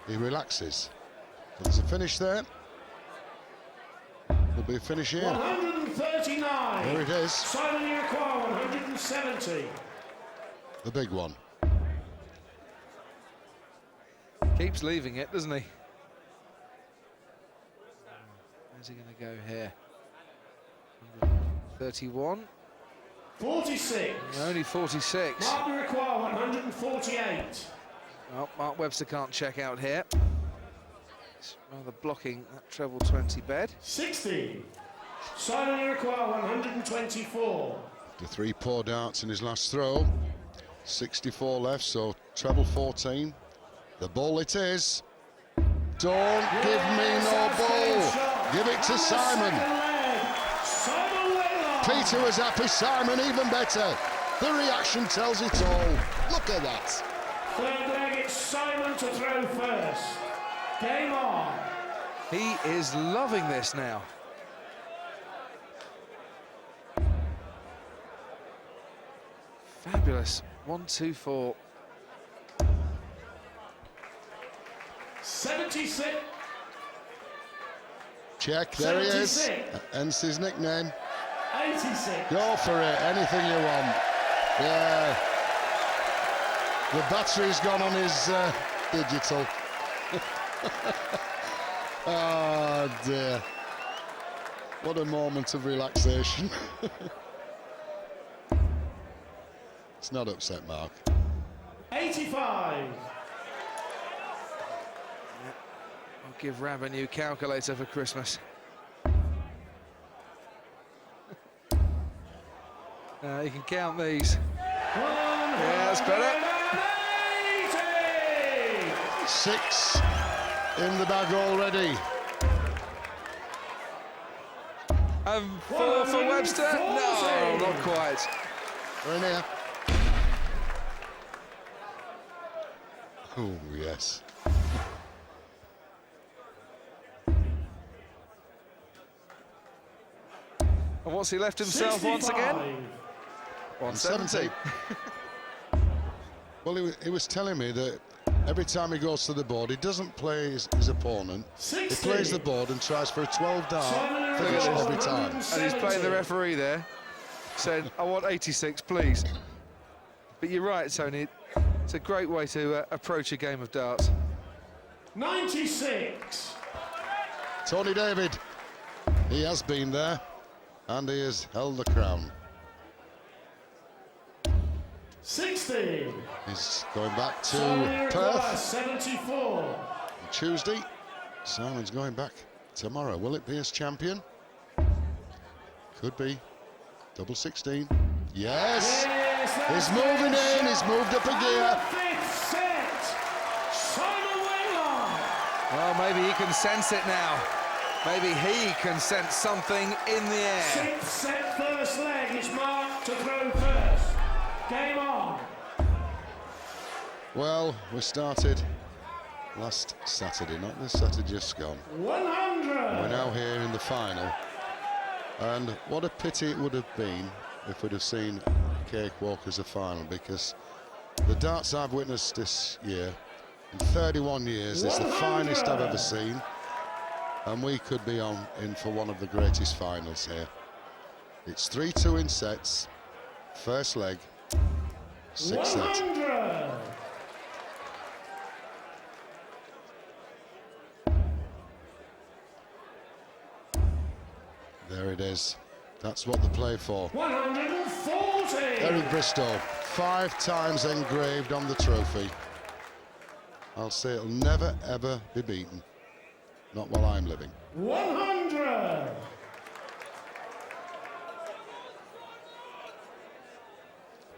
he relaxes. There's a finish there. There'll be a finish here.
139.
There it is.
Simon Iroquois, 170.
The big one.
Keeps leaving it, doesn't he? Where's he going to go here? 31.
46.
Only 46.
Mark, you require 148.
Well, Mark Webster can't check out here. He's rather blocking that treble 20 bed.
60. Simon, you require 124.
The 3 poor darts in his last throw. 64 left, so treble 14. The ball it is. Don't give me no ball. Give it to Simon.
Simon Whitlock.
Peter was happy, Simon even better. The reaction tells it all. Look at that.
Third leg, it's Simon to throw first. Game on.
He is loving this now. Fabulous. 1, 2, 4.
76.
Check, there he is.
76.
Hence his nickname.
86.
Go for it, anything you want. Yeah. The battery's gone on his digital. Oh dear. What a moment of relaxation. It's not upset, Mark.
85.
I'll give Rab a new calculator for Christmas. You can count these. Yeah, that's better.
80.
6 in the bag already.
And 4 for Webster? No, not quite.
We're in here. Oh, yes.
And what's he left himself once again? 170.
Well, he was telling me that every time he goes to the board, he doesn't play his opponent.
60.
He plays the board and tries for a 12-dart finish every time.
And he's playing the referee there, saying, I want 86, please. But you're right, Tony. It's a great way to approach a game of darts.
96.
Tony David, he has been there, and he has held the crown.
60.
He's going back to
Simon
Perth
74.
on Tuesday. Simon's going back tomorrow. Will it be as champion? Could be. Double 16. Yes! He's moving in. He's moved up a gear.
Fifth set. Simon Whitlock.
Well, maybe he can sense it now. Maybe he can sense something in the air.
Sixth set, first leg. It's Mark to throw first. Game on.
Well, we started last Saturday, not this Saturday just gone.
100.
We're now here in the final. And what a pity it would have been if we'd have seen Cakewalk as a final, because the darts I've witnessed this year, in 31 years, it's the finest I've ever seen. And we could be in for one of the greatest finals here. It's 3-2 in sets, first leg, 6 set.
100.
There it is. That's what they play for.
140.
Eric Bristow, 5 times engraved on the trophy. I'll say it'll never, ever be beaten. Not while I'm living.
100.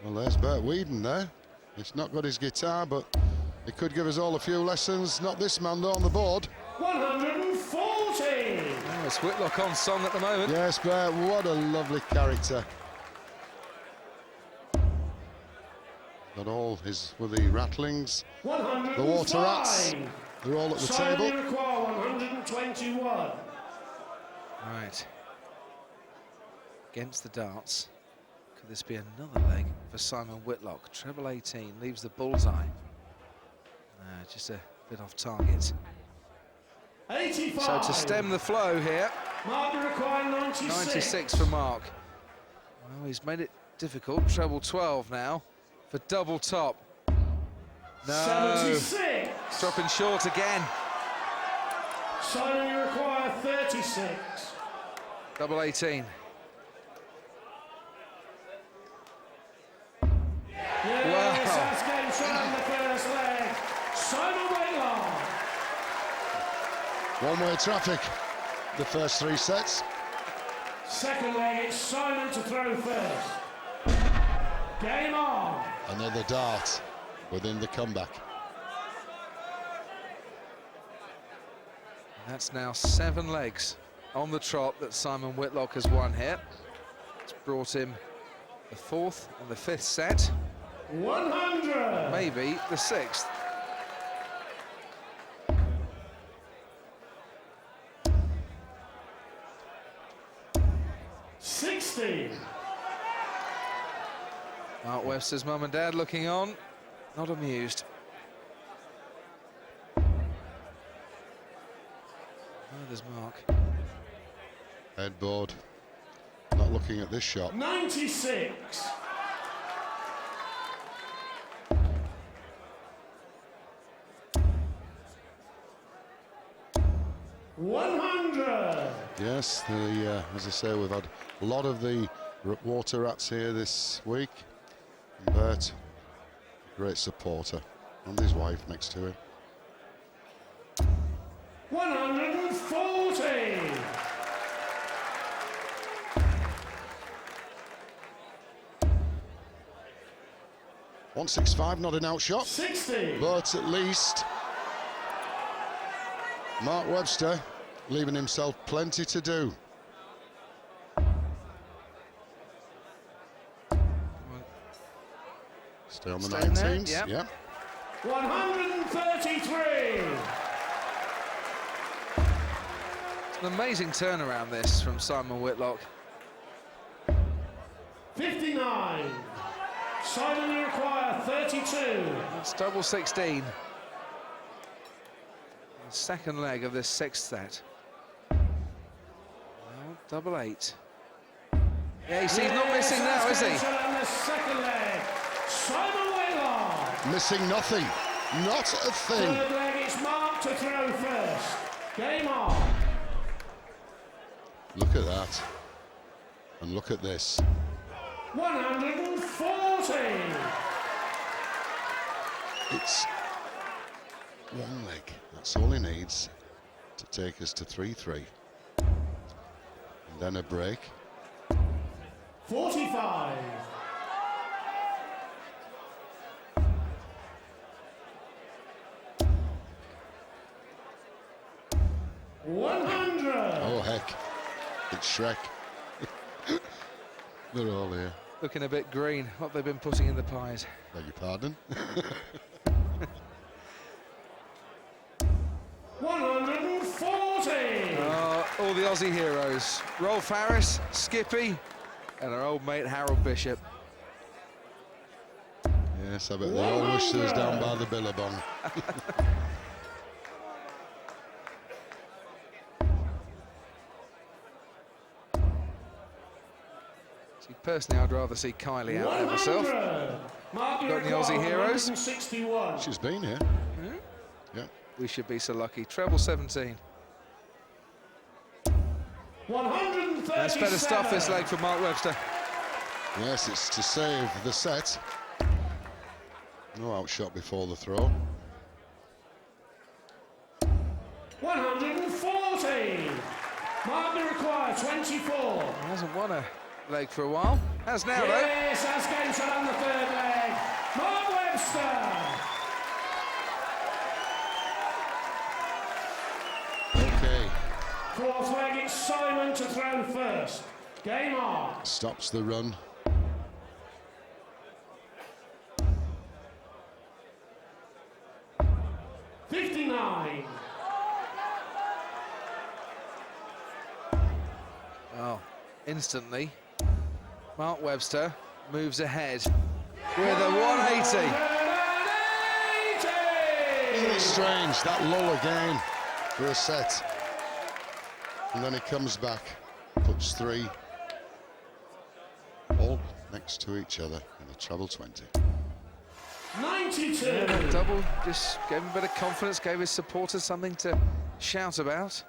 Well, there's Bert Whedon there. He's not got his guitar, but he could give us all a few lessons. Not this man, though, on the board.
140.
Oh, it's Whitlock on song at the moment.
Yes, Bert, what a lovely character. Got all his, with the rattlings, the water rats, they're all at the table.
Simon require 121.
Right. Against the darts. Could this be another leg for Simon Whitlock? Treble 18 leaves the bullseye. Just a bit off target.
85.
So to stem the flow here,
Mark require 96.
96 for Mark. Well, he's made it difficult. Treble 12 now for double top. No.
76.
Dropping short again.
Simon, you require 36.
Double 18.
One-way traffic, the first 3 sets.
Second leg, it's Simon to throw first. Game on.
Another dart within the comeback.
That's now 7 legs on the trot that Simon Whitlock has won here. It's brought him the 4th and the 5th set.
100.
Maybe the 6th. Mark Webster's mum and dad looking on, not amused. Oh, there's Mark.
Headboard, not looking at this shot.
96.
Yes, as I say, we've had a lot of the water rats here this week. And Bert, great supporter, and his wife next to him.
140.
.165, not an outshot.
60.
But at least Mark Webster leaving himself plenty to do. Stay on the 19s.
Yep.
Yeah.
133.
It's an amazing turnaround this from Simon Whitlock.
59. Simon, you require 32.
It's double 16. The second leg of this 6th set. Well, double 8. Yeah, he's not missing now, is he?
And the second leg, Simon Whitlock.
Missing nothing, not a thing.
Third leg, it's Mark to throw first. Game on.
Look at that. And look at this.
140.
It's one leg. That's all he needs to take us to 3-3. And then a break.
45.
Oh, heck. It's Shrek. They're all here.
Looking a bit green, what they've been putting in the pies.
Beg your pardon.
140.
All the Aussie heroes. Rolf Harris, Skippy, and our old mate Harold Bishop.
Yes, I bet they all wish they was down by the Billabong.
See, personally, I'd rather see Kylie out there myself.
Got
any Aussie heroes?
161.
She's been here. Yeah.
We should be so lucky. Treble 17.
137.
That's better stuff this leg for Mark Webster.
Yes, it's to save the set. No outshot before the throw.
140. Mark will require 24.
He hasn't won a leg for a while. Has now,
Yes, as games on the third leg. Mark Webster.
Okay.
Fourth leg, it's Simon to throw first. Game on.
Stops the run.
Oh, instantly, Mark Webster moves ahead with a 180.
Very strange, that lull again for a set. And then he comes back, puts 3 all next to each other in a treble 20.
92.
Yeah, double just gave him a bit of confidence, gave his supporters something to shout about.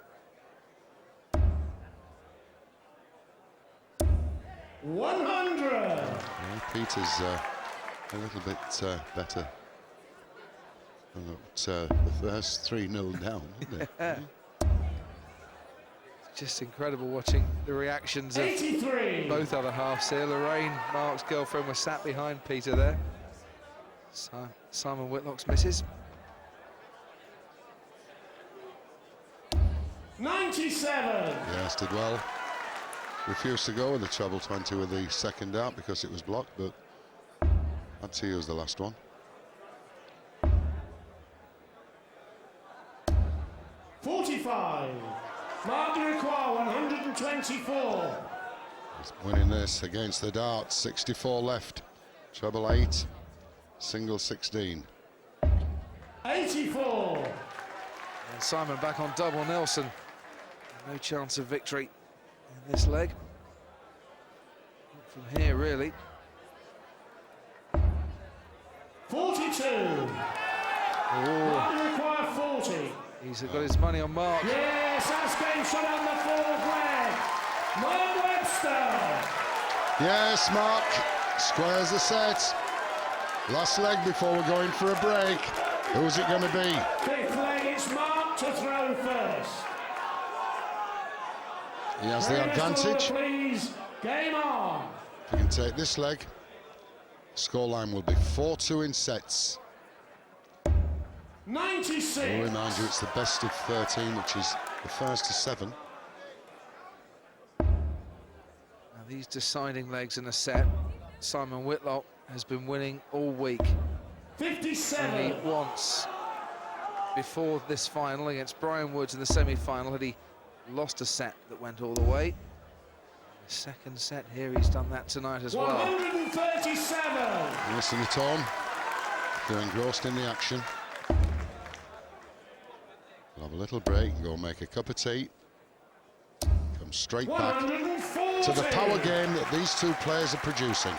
100.
Yeah, Peter's a little bit better than the first 3-0 down, isn't it?
Just incredible watching the reactions of
83.
both other halves here. Lorraine, Mark's girlfriend, was sat behind Peter there. Simon Whitlock's misses.
97.
Yes, did well. Refused to go with the treble 20 with the second out because it was blocked, but had to use the last one.
45. Mark require 124.
He's winning this against the darts. 64 left. Treble 8, single 16.
84.
And Simon back on double Nelson. No chance of victory in this leg. Not from here, really.
42. Mark require 40.
He's got his money on Mark.
Yes, that's game shot on the fourth leg. Mark Webster.
Yes, Mark squares the set. Last leg before we're going for a break. Who's it going to be?
Fifth leg, it's Mark to throw first.
He has the advantage.
Please, game on.
If he can take this leg, scoreline will be 4-2 in sets.
96.
I'll remind you, it's the best of 13, which is the first to 7.
Now these deciding legs in a set, Simon Whitlock has been winning all week.
57.
Only once before this final against Brian Woods in the semi-final had he lost a set that went all the way. The second set here, he's done that tonight as well.
137.
Listen to Tom. They're engrossed in the action. We'll have a little break and go make a cup of tea. Come straight back to the power game that these two players are producing.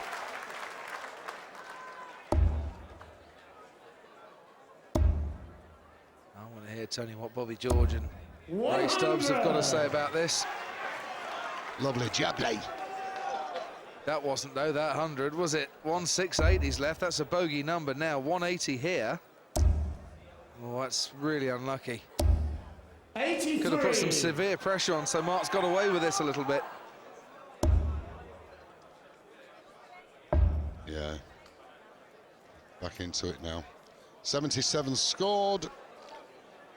I want to hear, Tony, what Bobby George and Ray Stubbs have got to say about this.
Lovely jubbly.
That wasn't, though, that 100, was it? 168 he's left. That's a bogey number now. 180 here. Oh, that's really unlucky.
83.
Could have put some severe pressure on, so Mark's got away with this a little bit.
Yeah. Back into it now. 77 scored.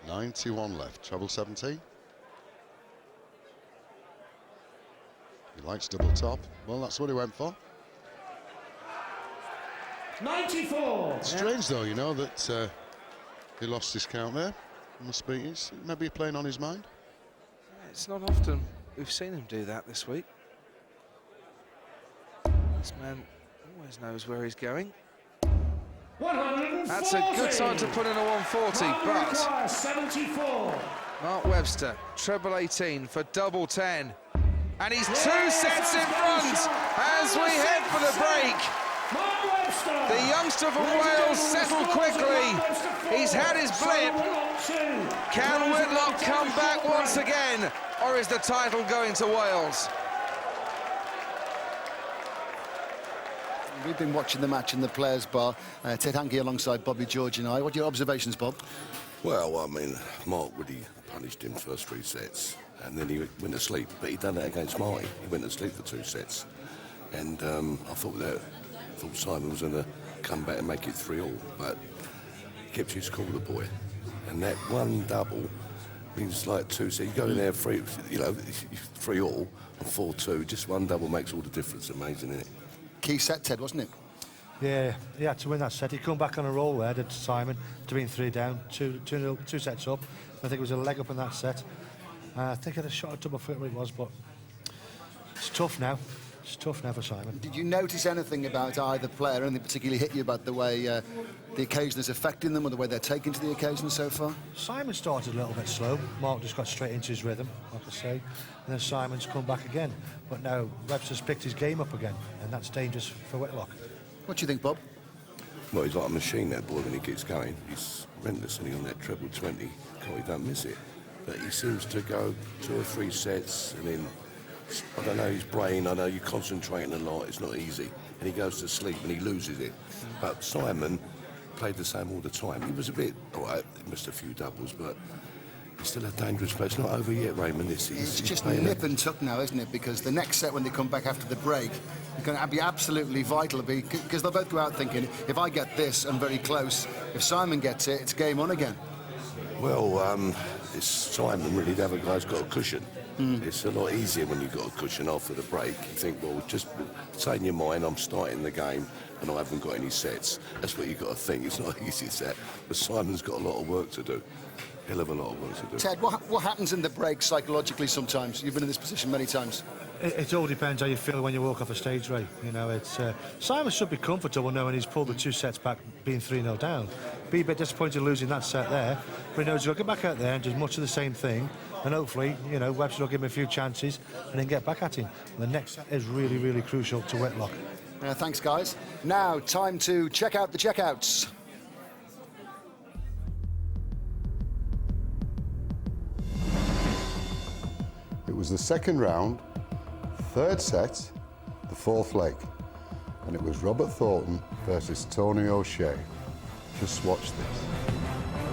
91 left. Treble 17. He likes double top. Well, that's what he went for.
94.
Strange, though, you know, that he lost his count there. Must be, it's maybe playing on his mind.
It's not often we've seen him do that this week. This man always knows where he's going.
140.
That's a good time to put in a 140, but
74.
Mark Webster, treble 18 for double 10. And he's 2 sets in front as we head for the break.
Mark Webster.
The youngster from Wales settled quickly. He's had his blip. Can Whitlock come back once again, or is the title going to Wales?
We've been watching the match in the players' bar. Ted Hankey alongside Bobby George and I. What are your observations, Bob?
Well, I mean, Mark really punished him first 3 sets, and then he went to sleep. But he done that against Marty. He went to sleep for 2 sets, and I thought Simon was going to come back and make it 3-all, but he kept his cool, the boy. And that one double means like 2 sets. You go in there 3-all and 4-2. Just one double makes all the difference. Amazing, isn't it?
Key set, Ted, wasn't it?
Yeah, he had to win that set. He come back on a roll there, did Simon, to being 3 down, 2 sets up. I think it was a leg up in that set. I think he had a shot at double foot, it was, but it's tough now. It's tough now for Simon.
Did you notice anything about either player, anything particularly hit you about the way the occasion is affecting them or the way they're taking to the occasion so far?
Simon started a little bit slow. Mark just got straight into his rhythm, like I say. And then Simon's come back again. But now Webster's picked his game up again, and that's dangerous for Whitlock.
What do you think, Bob?
Well, he's like a machine, that boy, when he gets going. He's relentless, and he on that treble 20. He don't miss it. But he seems to go 2 or 3 sets, and then, I don't know, his brain, I know you're concentrating a lot, it's not easy. And he goes to sleep and he loses it. But Simon played the same all the time. He was a bit, all right, he missed a few doubles, but It's still a dangerous play. It's not over yet, Raymond.
It's just nip and tuck now, isn't it? Because the next set, when they come back after the break, it's going to be absolutely vital, because they'll both go out thinking, if I get this, I'm very close. If Simon gets it, it's game on again.
Well, it's Simon, really. The other guy's got a cushion. It's a lot easier when you've got a cushion after the break. You think, well, just say in your mind, I'm starting the game and I haven't got any sets. That's what you've got to think. It's not easy set. But Simon's got a lot of work to do. Hell of a lot of work to do.
Ted, what happens in the break psychologically sometimes? You've been in this position many times.
It all depends how you feel when you walk off a stage, Ray. You know, it's Simon should be comfortable knowing he's pulled the 2 sets back, being 3-0 down. Be a bit disappointed losing that set there, but he knows he's got to get back out there and do much of the same thing, and hopefully, you know, Webster will give him a few chances and then get back at him. The next set is really, really crucial to Whitlock.
Thanks, guys. Now, time to check out the checkouts.
It was the second round, third set, the fourth leg, and it was Robert Thornton versus Tony O'Shea. Just watch this.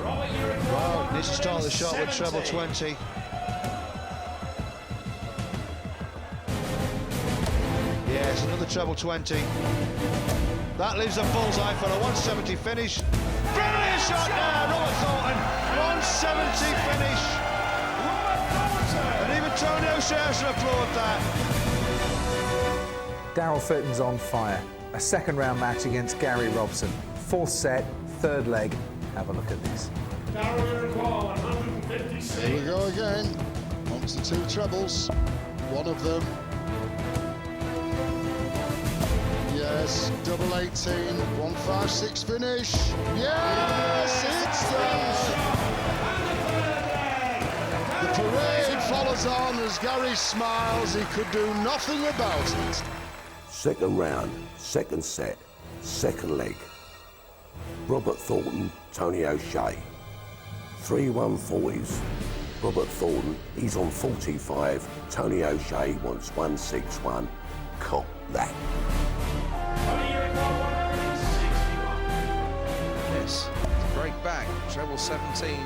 Well, needs to start the shot with treble 20. Yes, another treble 20. That leaves a bullseye for a 170 finish. Brilliant shot now, Robert Thornton. 170 finish. And even Tony O'Shea has to applaud that.
Daryl Fitton's on fire. A second round match against Gary Robson. Fourth set, third leg. Have a look at this.
Here we go again. On to 2 trebles. One of them. Yes, double 18, 156 finish. Yes, it's there. The parade follows on as Gary smiles. He could do nothing about it.
Second round, second set, second leg. Robert Thornton, Tony O'Shea. 3 140s. Robert Thornton, he's on 45. Tony O'Shea wants 161. Cop that.
Yes, break back, treble 17.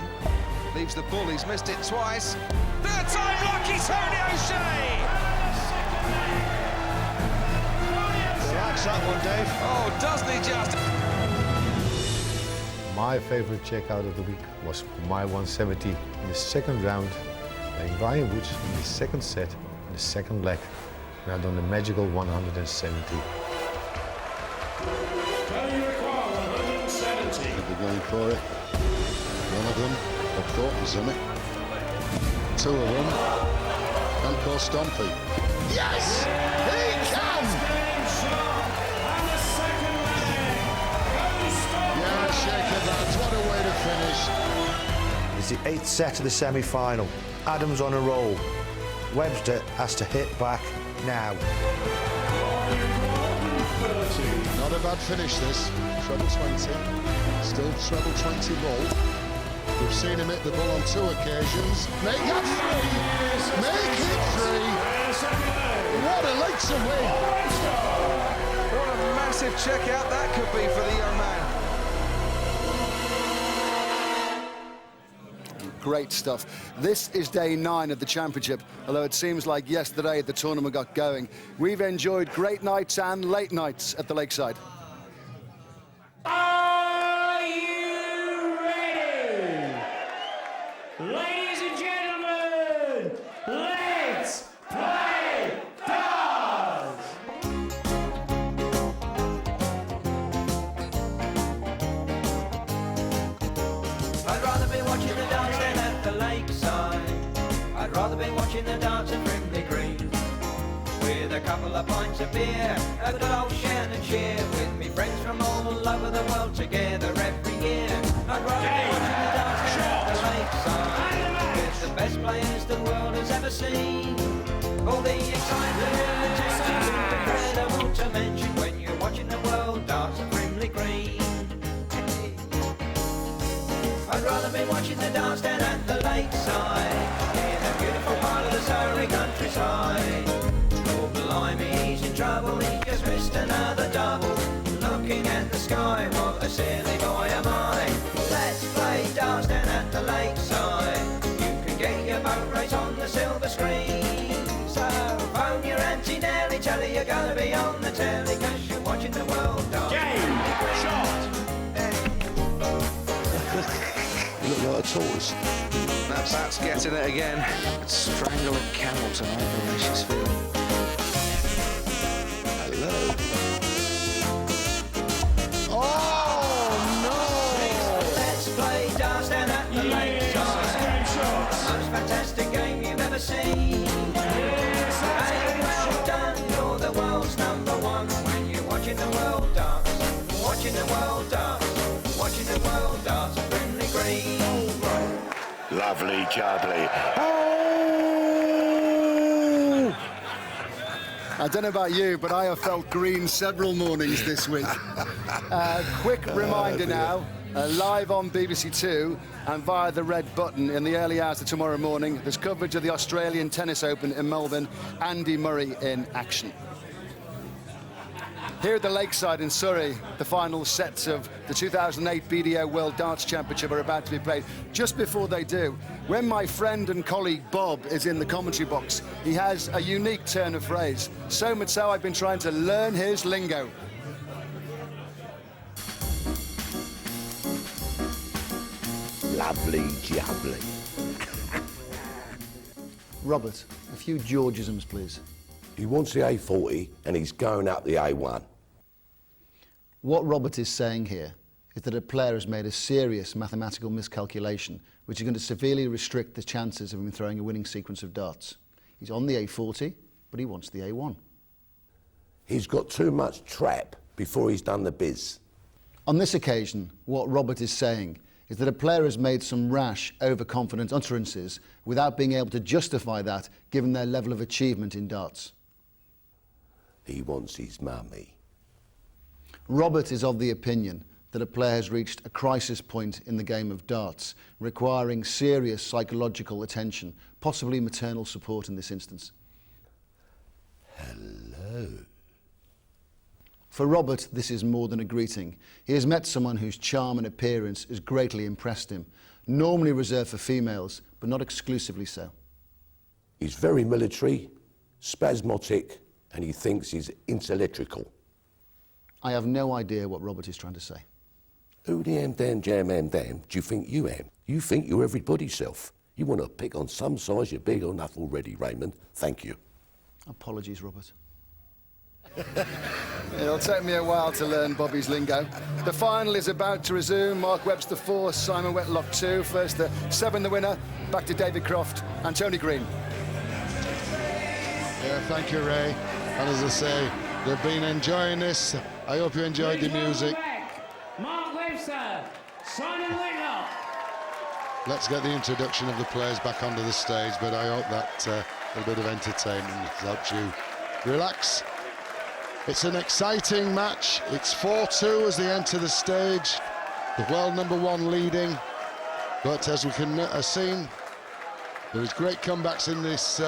Leaves the bull, he's missed it twice. Third time lucky, Tony O'Shea!
Relax that one, Dave.
Oh, doesn't he just?
My favourite checkout of the week was my 170 in the second round, playing Brian Woods in the second set, in the second leg. And I've done the magical 170.
They're going for it. One of them, Bob Thornton's done it. 2 of them, can't go Stompy. Yes! He can! Yeah, shake of that. What a way to finish.
It's the 8th set of the semi-final. Adams on a roll. Webster has to hit back now.
Not a bad finish, this. Treble 20. Still treble 20 ball. We've seen him hit the ball on 2 occasions. Make that 3! Make it 3! What a leg to win!
What a massive checkout that could be for the young man.
Great stuff. This is day 9 of the championship, although it seems like yesterday the tournament got going. We've enjoyed great nights and late nights at the Lakeside.
Are you ready? Ladies and gentlemen, let's play darts!
I'd rather be watching the dance than at the Lakeside. I'd rather be watching the dance at Frimley Green, with a couple of pints of beer, a good old shout and cheer, with me friends from all over the world together every year. I'd rather be watching the dance than at the Lakeside, with the best players the world has ever seen. All the excitement and the tension, incredible to mention when you're watching the world dance at Frimley Green. I'd rather be watching the dance down at the Lakeside, in a beautiful part of the Surrey countryside. Oh, blimey, he's in trouble, he just missed another double. Looking at the sky, what a silly boy am I. Let's play dance down at the Lakeside. You telly, you're gonna be on the telly, cause you're watching the world dance.
Game, shot.
You look like a tortoise.
That bat's getting it again. Strangle a camel tonight, the way she's feeling.
Hello.
Let's play dance down at the Lakeside. Most fantastic game you've ever seen. And well done, you're the world's #1 when you're watching the world dance. Watching the world dance. Watching the world dance at Brimley Green.
Lovely jubbly.
I don't know about you, but I have felt green several mornings this week. Quick reminder now, live on BBC Two and via the red button in the early hours of tomorrow morning, there's coverage of the Australian Tennis Open in Melbourne, Andy Murray in action. Here at the Lakeside in Surrey, the final sets of the 2008 BDO World Darts Championship are about to be played. Just before they do, when my friend and colleague Bob is in the commentary box, he has a unique turn of phrase. So much so I've been trying to learn his lingo.
Lovely jubbly.
Robert, a few Georgisms, please.
He wants the A40 and he's going up the A1.
What Robert is saying here is that a player has made a serious mathematical miscalculation which is going to severely restrict the chances of him throwing a winning sequence of darts. He's on the A40, but he wants the A1.
He's got too much trap before he's done the biz.
On this occasion, what Robert is saying is that a player has made some rash, overconfident utterances without being able to justify that given their level of achievement in darts.
He wants his mummy.
Robert is of the opinion that a player has reached a crisis point in the game of darts, requiring serious psychological attention, possibly maternal support in this instance.
Hello.
For Robert, this is more than a greeting. He has met someone whose charm and appearance has greatly impressed him, normally reserved for females, but not exclusively so.
He's very military, spasmodic, and he thinks he's intellectual.
I have no idea what Robert is trying to say.
Who the damn do you think you am? You think you're everybody's self. You want to pick on some size, you're big enough already, Raymond. Thank you.
Apologies, Robert. It'll take me a while to learn Bobby's lingo. The final is about to resume. Mark Webster 4, Simon Whitlock 2. First the 7, the winner. Back to David Croft and Tony Green.
Yeah, thank you, Ray. And as I say, they've been enjoying this. I hope you enjoyed the music.
Mark Webster, Simon Whitlock.
Let's get the introduction of the players back onto the stage, but I hope that little bit of entertainment has helped you relax. It's an exciting match. It's 4-2 as they enter the stage. The world #1 leading. But as we can have seen, there is great comebacks in this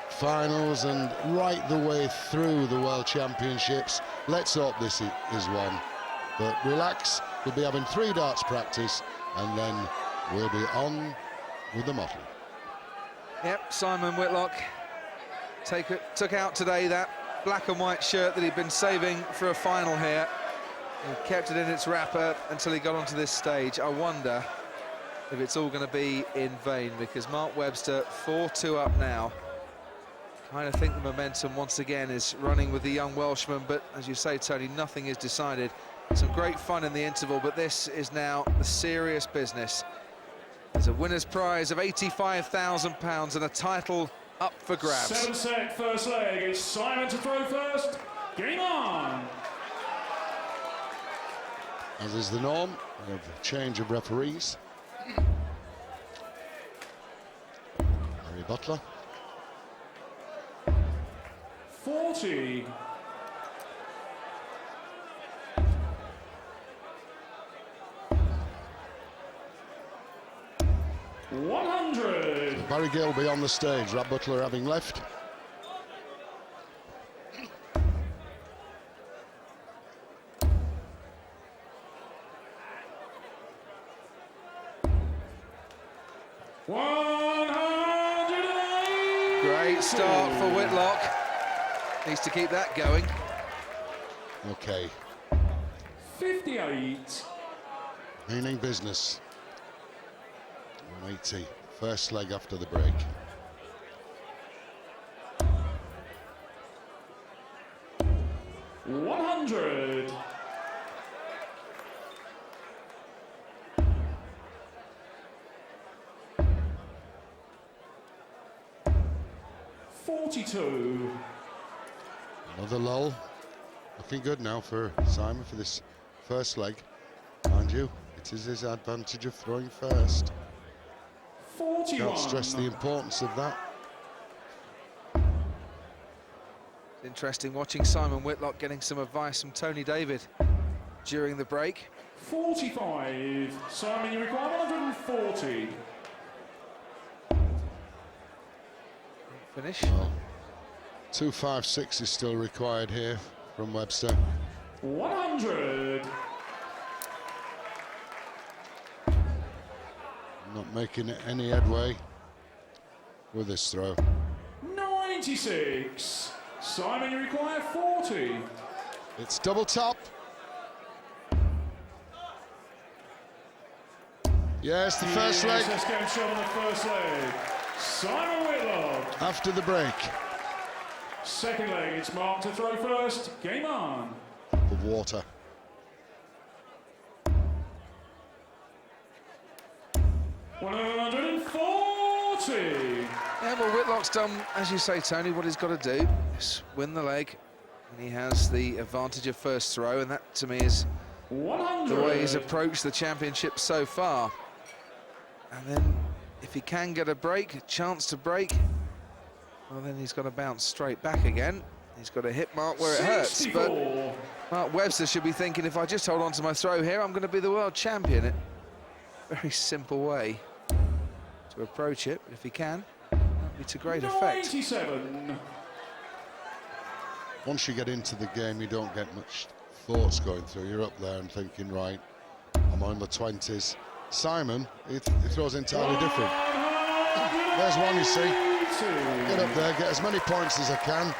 finals and right the way through the World Championships. Let's hope this is one. But relax, we'll be having 3 darts practice and then we'll be on with the modelling.
Yep, Simon Whitlock took out today that black and white shirt that he'd been saving for a final here. He kept it in its wrapper until he got onto this stage. I wonder if it's all going to be in vain, because Mark Webster 4-2 up now. Kind of think the momentum once again is running with the young Welshman, but as you say, Tony, nothing is decided. Some great fun in the interval, but this is now the serious business. There's a winner's prize of £85,000 and a title up for grabs.
7 set first leg. It's Simon to throw first. Game on.
As is the norm, we have a change of referees. Harry Butler.
40.
Barry Gill will be on the stage, Rap Butler having left.
Great start for Whitlock. Needs to keep that going.
Okay.
58.
Meaning business. 180. First leg after the break.
$100. 42.
Another lull. Looking good now for Simon for this first leg. Mind you, it is his advantage of throwing first.
41.
Can't stress the importance of that.
Interesting watching Simon Whitlock getting some advice from Tony David during the break.
45. Simon, you require 140.
Finish.
Well, 256 is still required here from Webster.
100.
Not making any headway with this throw.
96. Simon, you require 40.
It's double top. Yes, the first leg.
Let's go shot on the first leg. Simon Whitlock.
After the break.
Second leg, it's Mark to throw first. Game on.
Cup of water.
$140.
Yeah, well, Whitlock's done, as you say, Tony, what he's got to do is win the leg, and he has the advantage of first throw, and that, to me, is
100.
the way he's approached the championship so far. And then, if he can get a break, a chance to break, well, then he's got to bounce straight back again. He's got to hit Mark where it hurts.
64.
But Mark Webster should be thinking, if I just hold on to my throw here, I'm going to be the world champion. Very simple way to approach it, but if he can, that'll be to great effect.
97.
Once you get into the game, you don't get much thoughts going through. You're up there and thinking, right, I'm on the 20s. Simon, he throws entirely different. There's one, you see. Get up there, get as many points as I can.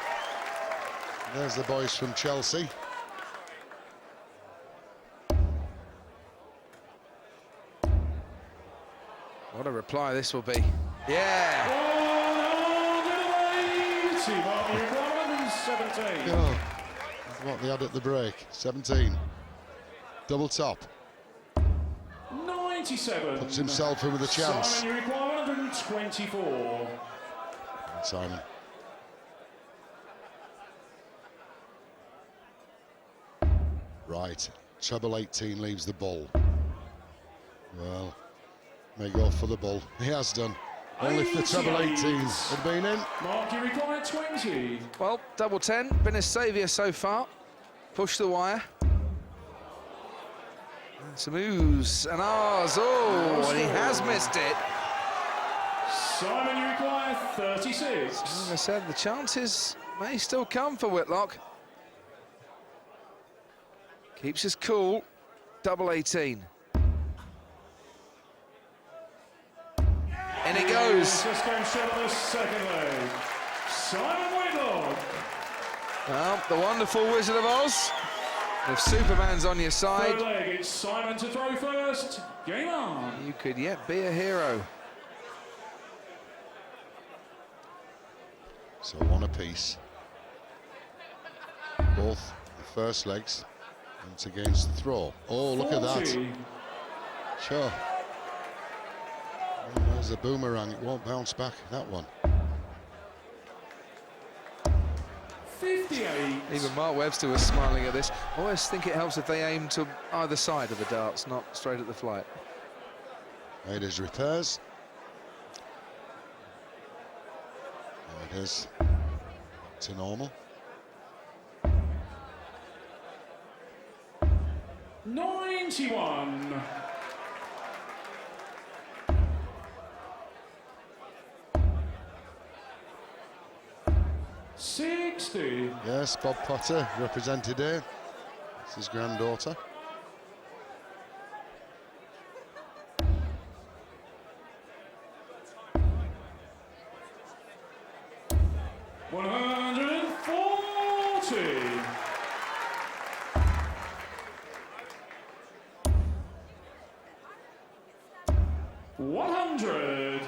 There's the boys from Chelsea.
What a reply this will be. Yeah!
180. Mark, you require 117.
Oh, that's what they had at the break. 17. Double top.
97.
Puts himself in with a chance.
Simon, you require 124.
Simon. Right, treble 18 leaves the ball. Well, may go for the ball. He has done. Only if the treble 18 had been in.
Mark, you require 20.
Well, double 10, been a saviour so far. Push the wire. And some oohs and ahs. Oh, and he has missed it.
Simon, you require 36.
As I said, the chances may still come for Whitlock. Keeps us cool. Double 18. And it goes.
Just going short on the second leg. Simon Whitlock.
Well, the wonderful Wizard of Oz. If Superman's on your side,
Third leg, it's Simon to throw first. Game on.
you could yet be a hero.
So one apiece. Both the first legs. And it's against the throw. Oh, look
40.
at that. Sure. Oh, there's a boomerang. It won't bounce back, that one.
58.
Even Mark Webster was smiling at this. I always think it helps if they aim to either side of the darts, not straight at the flight.
Made his repairs. There it is. To normal.
91. $60.
Yes, Bob Potter represented here. It's his granddaughter.
100.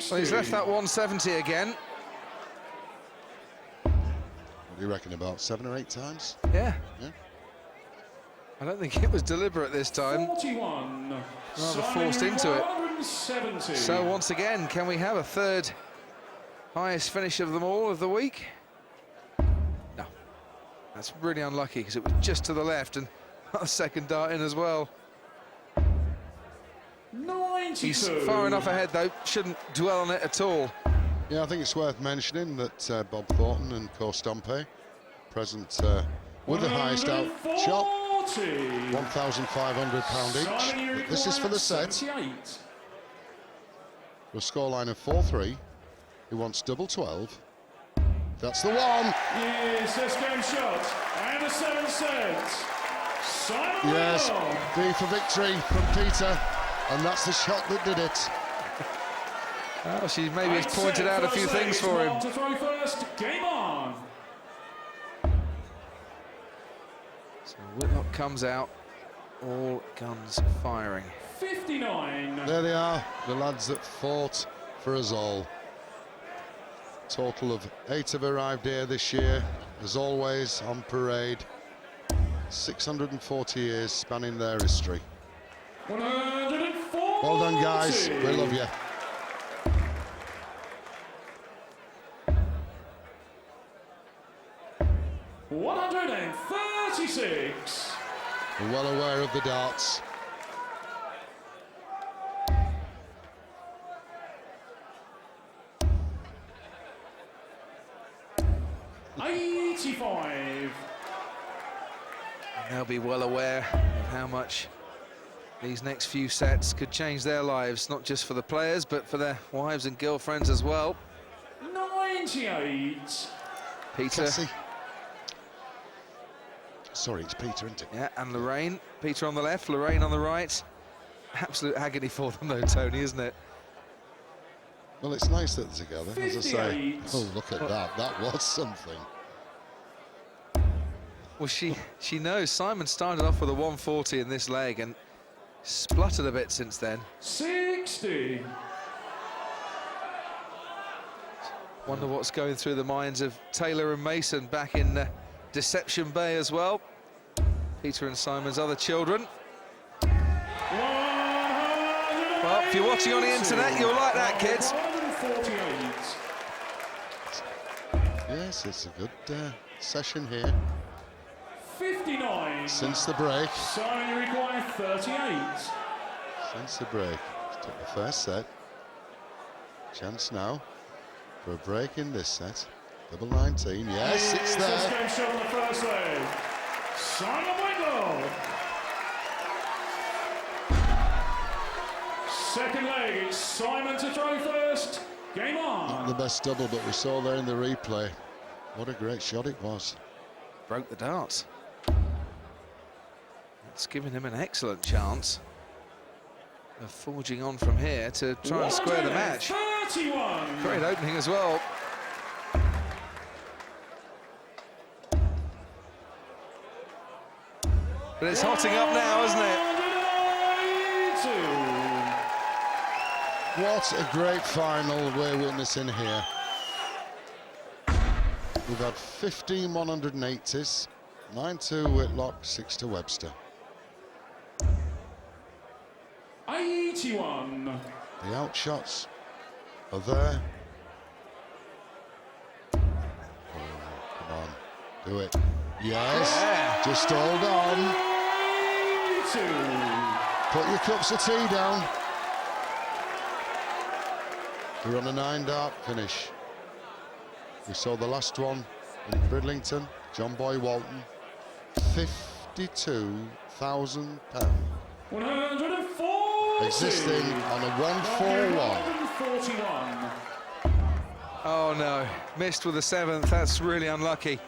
Well, he's left that 170 again.
What do you reckon, about 7 or 8 times?
Yeah.
Yeah.
I don't think it was deliberate this time.
41.
Rather forced into it.
170.
So once again, can we have a third highest finish of them all of the week? No. That's really unlucky because it was just to the left and a second dart in as well.
92.
He's far enough ahead though, shouldn't dwell on it at all.
Yeah, I think it's worth mentioning that Bob Thornton and Corstompe present with the highest out shot, £1,500 each. This is for the set.
78.
For a scoreline of 4-3. He wants double 12. That's the one.
Yes, this game shot. And a 7 set. Simon
Yes,
Whitlock.
B for victory from Peter. And that's the shot that did it.
Oh, she maybe has pointed out a few things for him.
To throw first. Game on.
So Whitlock comes out, all guns firing.
59.
There they are, the lads that fought for us all. Total of 8 have arrived here this year, as always on parade. 640 years spanning their history.
140.
Well done, guys. We love you.
$136.
We're well aware of the darts.
$85.
And they'll be well aware of how much these next few sets could change their lives, not just for the players, but for their wives and girlfriends as well.
98.
Peter.
Tessie. Sorry, it's Peter, isn't it?
Yeah, and Lorraine. Peter on the left, Lorraine on the right. Absolute agony for them though, Tony, isn't it?
Well, it's nice that they're together, as I say.
58.
Oh, look at that. That was something.
Well, she knows. Simon started off with a 140 in this leg and spluttered a bit since then.
60.
Wonder what's going through the minds of Taylor and Mason back in Deception Bay as well. Peter and Simon's other children. Well, if you're watching on the internet, you'll like that, kids.
148.
Yes, it's a good session here.
59.
Since the break.
Simon, you require 38.
Since the break. Took the first set. Chance now for a break in this set. Double 19. Yes, it's
This
there.
game shot on the first leg. Simon Whitlock. Second leg, it's Simon to throw first. Game
Not
on.
the best double, but we saw there in the replay. What a great shot it was.
Broke the darts. It's given him an excellent chance of forging on from here to try and square the match.
31.
Great opening as well. But it's hotting up now, isn't it?
182.
What a great final we're witnessing here. We've had 15 180s, 9 to Whitlock, 6 to Webster.
81.
The outshots are there. Oh, come on, do it. Yes,
Yeah.
just hold on.
82.
Put your cups of tea down. We're on a 9-dart finish. We saw the last one in Bridlington, John Boy Walton, £52,000.
140.
Existing on a 141.
141.
Oh no, missed with the 7th. That's really unlucky.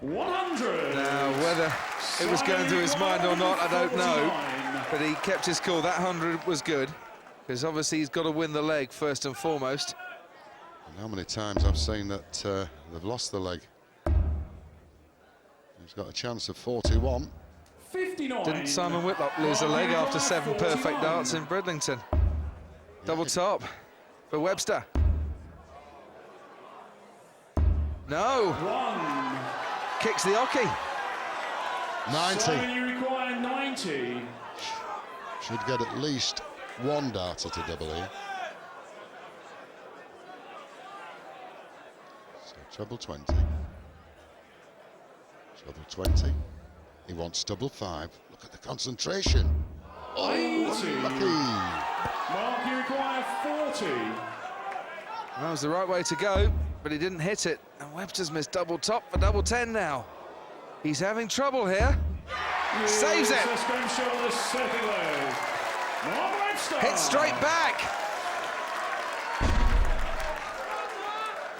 100.
Now, whether it was going through his mind or not, I don't know. But he kept his cool. That 100 was good. because obviously he's got to win the leg first and foremost.
And how many times I've seen that they've lost the leg. He's got a chance of 41.
59.
Didn't Simon Whitlock lose a leg after 7 perfect darts in Bridlington? Double top for Webster. No.
1.
Kicks the hockey.
90.
Simon, you require 90.
Should get at least one darter to double here. So treble 20. Treble 20. He wants double 5. Look at the concentration. Oh,
80.
lucky.
Mark, you require 40.
That was the right way to go, but he didn't hit it. And Webster's missed double top for double 10 now. He's having trouble here. Saves it.
Let's go and show the second leg. Mark Webster.
Hit straight back.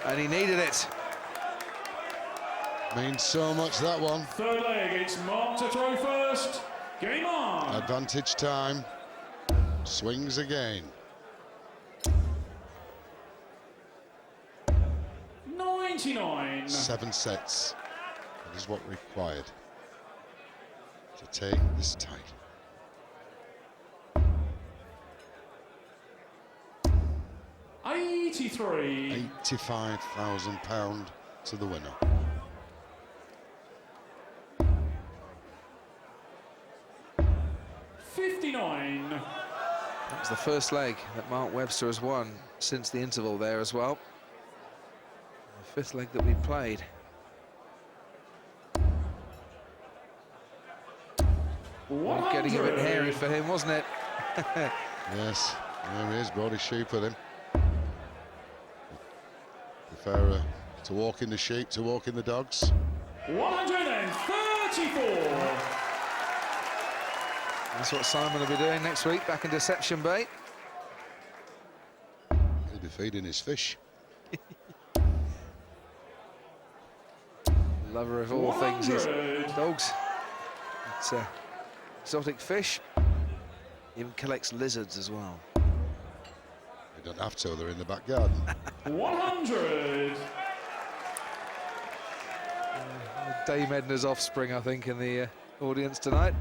And he needed it.
Means so much, that one.
Third leg, it's Mark to throw first. Game on.
Advantage time. Swings again.
99.
7 sets. That is what required to take this title.
£83.
£85,000 to the winner.
$59.
That was the first leg that Mark Webster has won since the interval there as well. The 5th leg that we played. Getting a bit hairy for him, wasn't it?
Yes, there he is, brought his sheep with him. Prefer to walk in the sheep to walk in the dogs.
134.
That's what Simon will be doing next week back in Deception Bay.
He'll be feeding his fish.
Lover of all things is dogs. It's exotic fish. Even collects lizards as well.
They don't have to, they're in the back garden.
100.
Dame Edna's offspring, I think, in the audience tonight.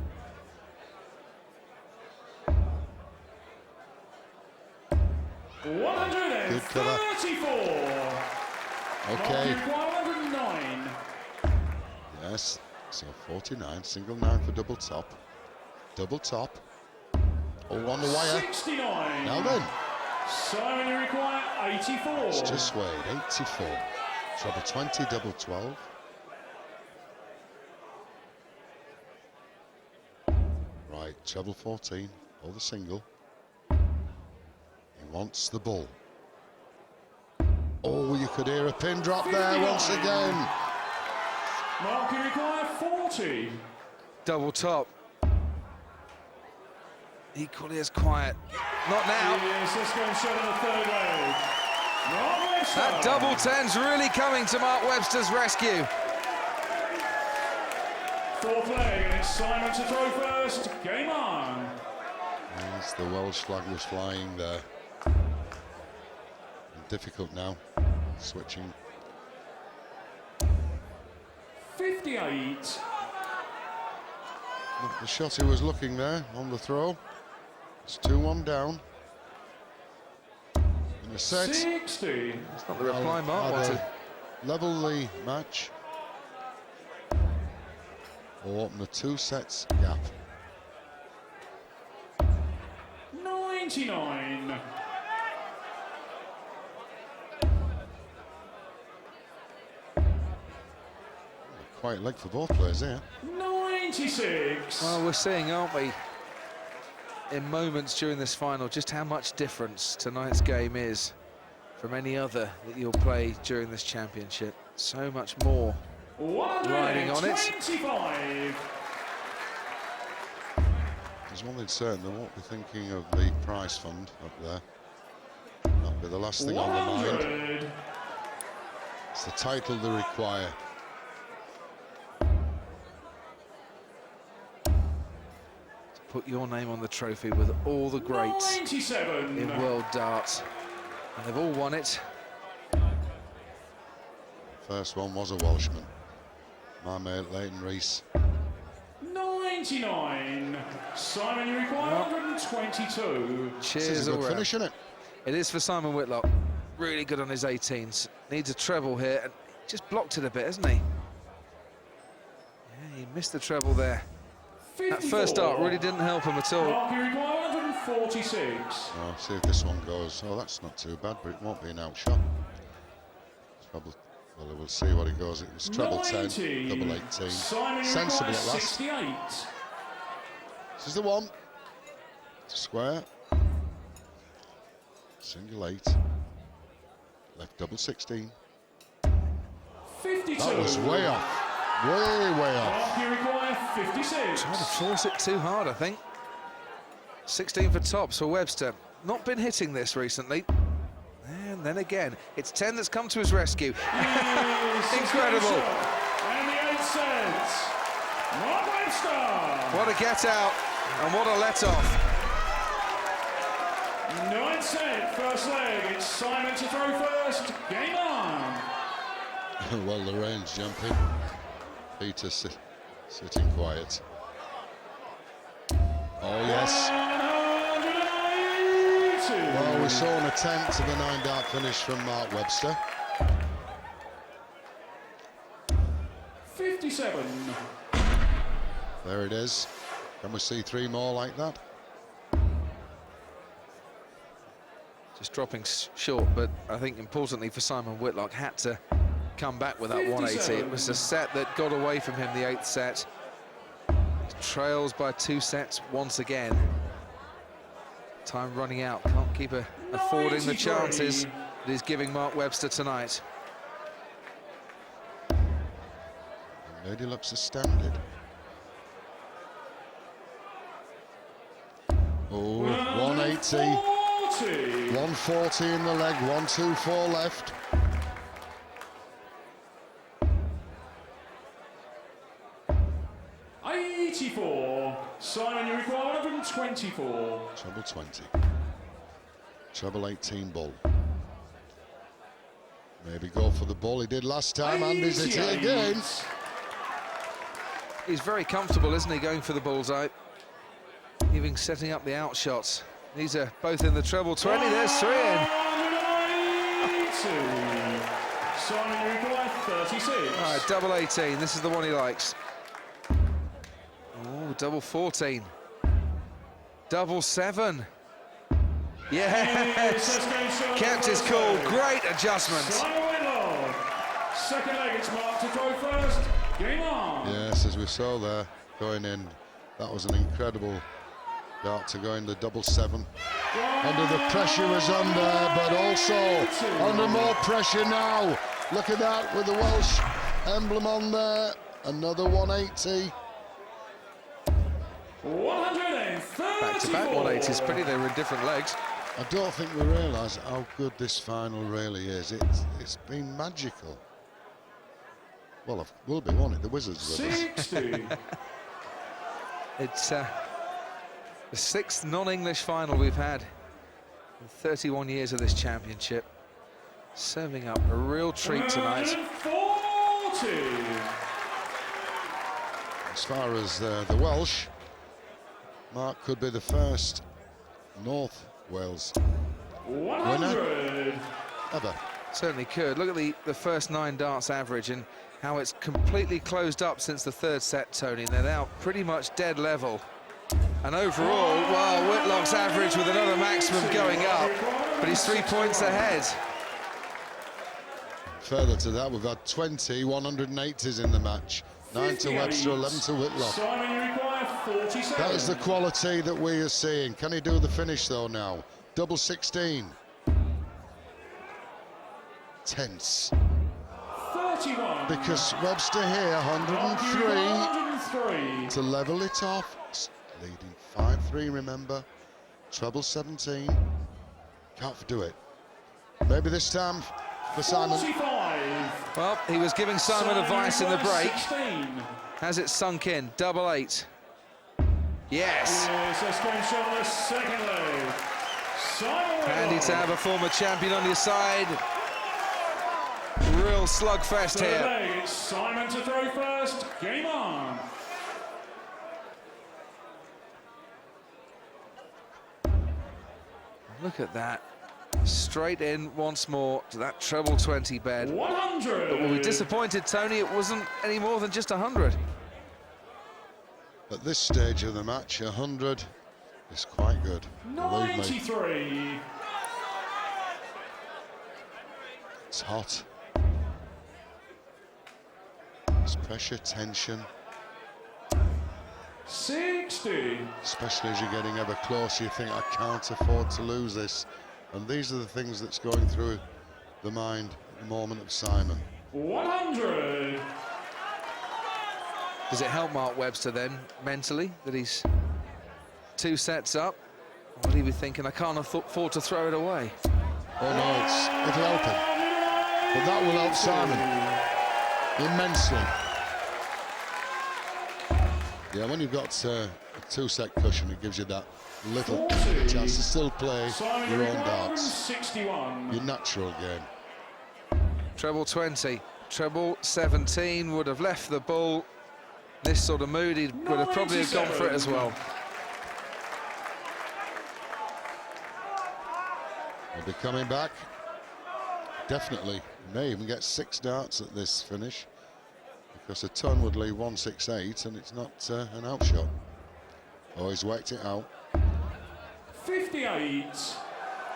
Good cover.
134.
Okay.
109.
Yes, so 49, single 9 for double top. Double top. Oh, on the wire.
69.
Now then.
Simon, you require 84.
It's just swayed, 84. Treble 20, double 12. Right, treble 14, or the single. He wants the bull. Oh, you could hear a pin drop there once again.
Mark, you require 40.
Double top. Equally as quiet. Not now.
Yes, let's go and show them the third leg. Mark Webster.
That double 10's really coming to Mark Webster's rescue.
4th leg, and it's Simon to throw first. Game on.
Yes, the Welsh flag was flying there. Difficult now, switching.
58.
Look, the shot he was looking there on the throw. It's 2-1 down. In a set.
60.
That's not the reply Mark wanted.
Level the match. Or open the 2 sets gap.
99.
Quiet leg for both players here.
96.
Well, we're seeing, aren't we, in moments during this final, just how much difference tonight's game is from any other that you'll play during this championship. So much more riding on it.
25.
There's one thing certain, they won't be thinking of the prize fund up there. That'll be the last thing on the mind. It's the title they require.
put your name on the trophy with all the greats
97.
in world darts. And they've all won it.
First one was a Welshman. My mate Leighton Rees.
99. Simon, you require 122.
Cheers,
This is a
all
good
round.
finish, isn't it?
It is for Simon Whitlock. Really good on his 18s. Needs a treble here, and just blocked it a bit, hasn't he? Yeah, he missed the treble there.
54.
That first dart really didn't help him at all.
Mark, you require 146.
Oh, see if this one goes. Oh, that's not too bad, but it won't be an outshot. Treble. Well, we'll see what it goes. It was treble 10, double 18.
Simon,
Sensible
you
at
require
last.
68.
This is the one. Square. Single 8. Left double 16.
52.
That was way off. Way off.
Mark, you require 56.
Trying to force it too hard, I think. 16 for tops for Webster. Not been hitting this recently. And then again, it's 10 that's come to his rescue. Incredible.
And the 8 sets. Mark Webster.
What a get out and what a let off.
9th set, first leg. It's Simon to throw first. Game on.
Well, the rain's jumping. Peter sitting quiet. Oh, yes.
182.
Well, we saw an attempt of a 9-dart finish from Mark Webster.
57.
There it is. Can we see 3 more like that?
Just dropping short, but I think importantly for Simon Whitlock, had to come back with that 180.
57.
It was a set that got away from him, the 8th set. He trails by 2 sets once again. Time running out, can't keep affording the
93.
chances that he's giving Mark Webster tonight.
The lady looks astounded. Oh, 180. 140 in the leg, 124 left.
Simon, you require 124.
Treble 20. Treble 18 ball. Maybe go for the ball he did last time, and is it again?
He's very comfortable, isn't he, going for the bullseye? Even setting up the outshots. These are both in the treble 20. There's 3 in.
Simon, you require 36.
All right, double 18. This is the one he likes. Oh, double 14. Double 7. Yes! Kept his cool. Great adjustment.
Simon Whitlock. Second leg, it's Mark to throw first. Game on.
Yes, as we saw there, going in, that was an incredible dart to go in the double 7. Under the pressure was under, but also under more pressure now. Look at that with the Welsh emblem on there. Another 180.
134.
Back-to-back 180s. Pity they were in different legs.
I don't think we realise how good this final really is. It's been magical. Well, we'll be wanting the Wizards with us.
60.
It's the 6th non-English final we've had in 31 years of this championship. Serving up a real treat tonight.
140.
As far as the Welsh, Mark could be the first North Wales
100.
ever.
Certainly could. Look at the first 9 darts average and how it's completely closed up since the 3rd set, Tony. They're now pretty much dead level. And overall, well, Whitlock's average with another maximum going up, but he's 3 points ahead.
Further to that, we've had 20 180s in the match. 9 to Webster, 11 to Whitlock.
Simon, you require 47.
That is the quality that we are seeing. Can he do the finish though now? Double 16. Tense.
31.
Because Webster here, 103 to level it off. Leading 5-3, remember. Treble 17. Can't do it. Maybe this time for Simon.
45.
Well, he was giving Simon advice in the break.
16.
Has it sunk in? Double 8. Yes.
Yes, that's going to show the second leg. Simon
Handy to have a former champion on your side. Real slugfest
Third
here.
leg, it's Simon to throw first. Game on.
Look at that. Straight in once more to that treble 20 bed.
100.
But we'll be disappointed, Tony, it wasn't any more than just 100.
At this stage of the match, 100 is quite good. Believe me.
93.
It's hot. There's pressure, tension.
60.
Especially as you're getting ever closer, you think, I can't afford to lose this. And these are the things that's going through the mind at the moment of Simon.
100.
Does it help Mark Webster then, mentally, that he's 2 sets up? Or will he be thinking, I can't afford to throw it away?
Oh no, it'll help him. But that will help Simon immensely. Yeah, when you've got a 2-set cushion, it gives you that little chance to still play your own darts.
61.
Your natural game.
Treble 20, treble 17 would have left the ball this sort of mood. He would have probably have gone for it as well.
He'll be coming back. Definitely may even get 6 darts at this finish, because a ton would leave 168 and it's not an outshot. Oh, he's whacked it out.
58.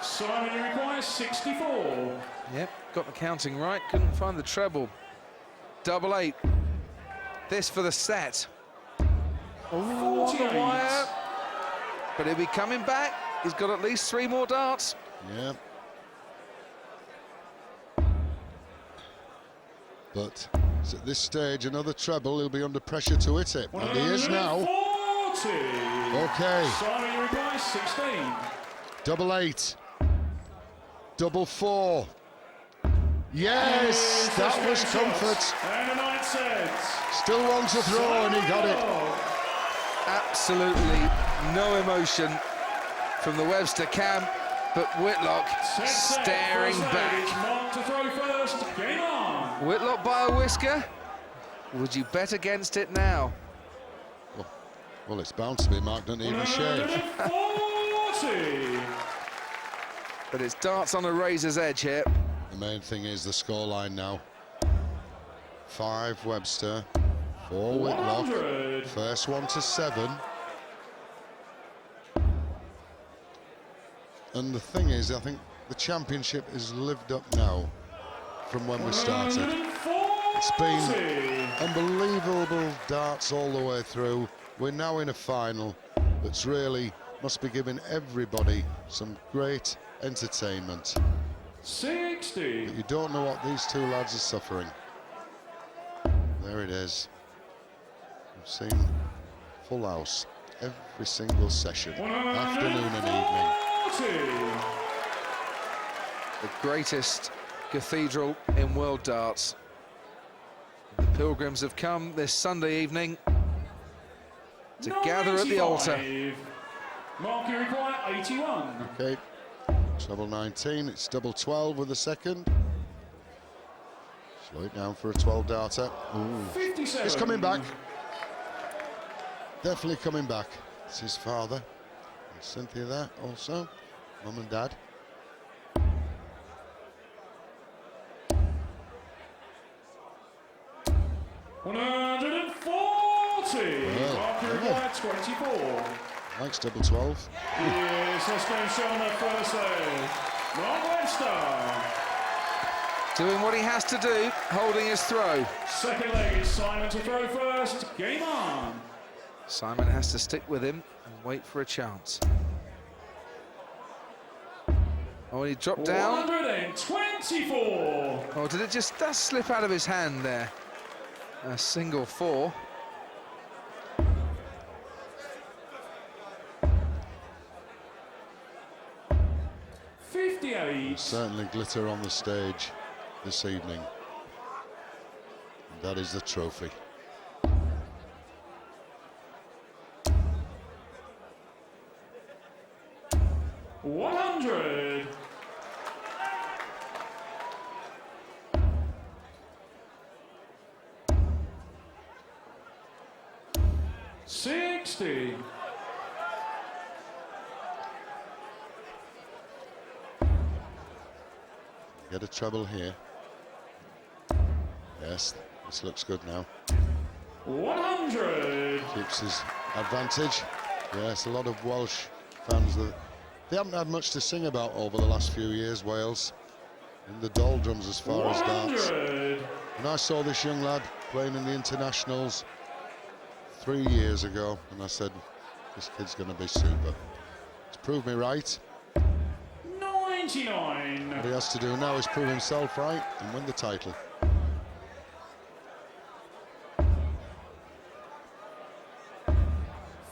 Simon, you require 64.
Yep, got the counting right, couldn't find the treble. Double 8. This for the set. Oh, on the wire. But he'll be coming back. He's got at least 3 more darts.
Yeah. But it's at this stage, another treble, he'll be under pressure to hit it. And he is now.
40.
Okay.
Simon, you require 16.
Double 8. Double 4. Yes, that was comfort.
And a 9 set.
Still one to throw, and he got it.
Absolutely no emotion from the Webster camp, but Whitlock staring back.
Mark to throw first. Game on.
Whitlock by a whisker. Would you bet against it now?
Well, it's bound to be. Mark doesn't even shave.
40.
But it's darts on a razor's edge here.
The main thing is the scoreline now. 5 Webster, 4 Whitlock.
100.
First one to 7. And the thing is, I think the championship has lived up now from when we started. It's been unbelievable darts all the way through. We're now in a final that's really must be giving everybody some great entertainment.
60.
But you don't know what these 2 lads are suffering. There it is. We've seen full house every single session, afternoon and evening.
The greatest cathedral in world darts. The pilgrims have come this Sunday evening to gather at the altar.
Mark, you require 81.
Okay, treble 19, it's double 12 with a second. Slow it down for a 12 darter. Ooh.
57.
It's coming back. Definitely coming back. It's his father. And Cynthia there also. Mum and Dad.
Mark, you require 24.
Likes double 12.
Yes, that's been shown at first leg. Mark Webster.
Doing what he has to do, holding his throw.
Second leg is Simon to throw first. Game on.
Simon has to stick with him and wait for a chance. Oh, he dropped down.
124.
Oh, did it just slip out of his hand there? A single 4.
Certainly glitter on the stage this evening. And that is the trophy.
100. $60.
Get a treble here. Yes, this looks good now.
100.
Keeps his advantage. Yes, a lot of Welsh fans that they haven't had much to sing about over the last few years, Wales, in the doldrums as far as darts. And I saw this young lad playing in the internationals 3 years ago, and I said, this kid's going to be super. He's proved me right.
99.
What he has to do now is prove himself right and win the title.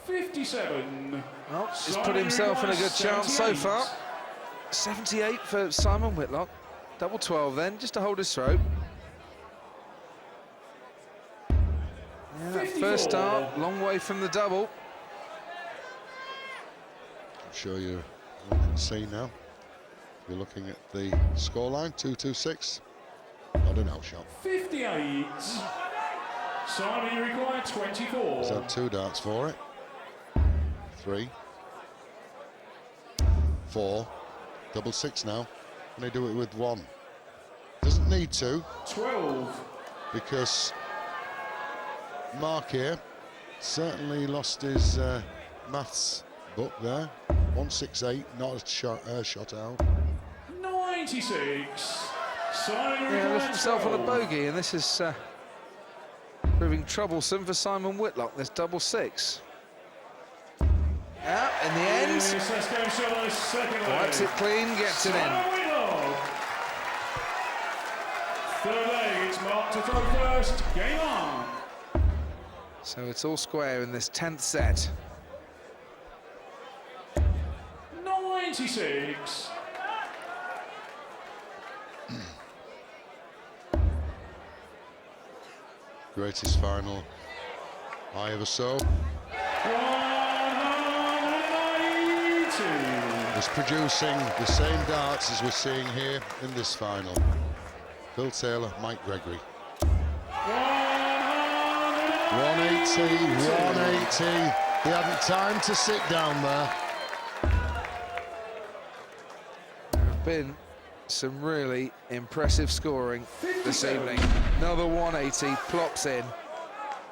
$57.
Well, he's put himself in a good chance so far. 78 for Simon Whitlock. Double 12 then, just to hold his throat. Yeah, that first start, long way from the double.
I'm sure you all can see now. You're looking at the scoreline, 2-2-6. Not an outshot.
58. Simon, you require 24.
He's had 2 darts for it. 3, 4, double 6 now. Can they do it with 1? Doesn't need to.
12.
Because Mark here certainly lost his maths book there. 168, not a shot out.
96. Simon,
Yeah, left himself on a
12.
bogey, and this is proving troublesome for Simon Whitlock. This double 6. Yeah, in the end,
Yes, let's go Shaw's second leg.
wipes it clean, gets it in.
Simon Whitlock. Third leg, it's Mark to throw first. Game on.
So it's all square in this 10th set.
96.
Greatest final I ever saw.
180.
Was producing the same darts as we're seeing here in this final. Phil Taylor, Mike Gregory. 180, 180. He hadn't time to sit down there.
There have been some really impressive scoring this evening. Another 180 plops in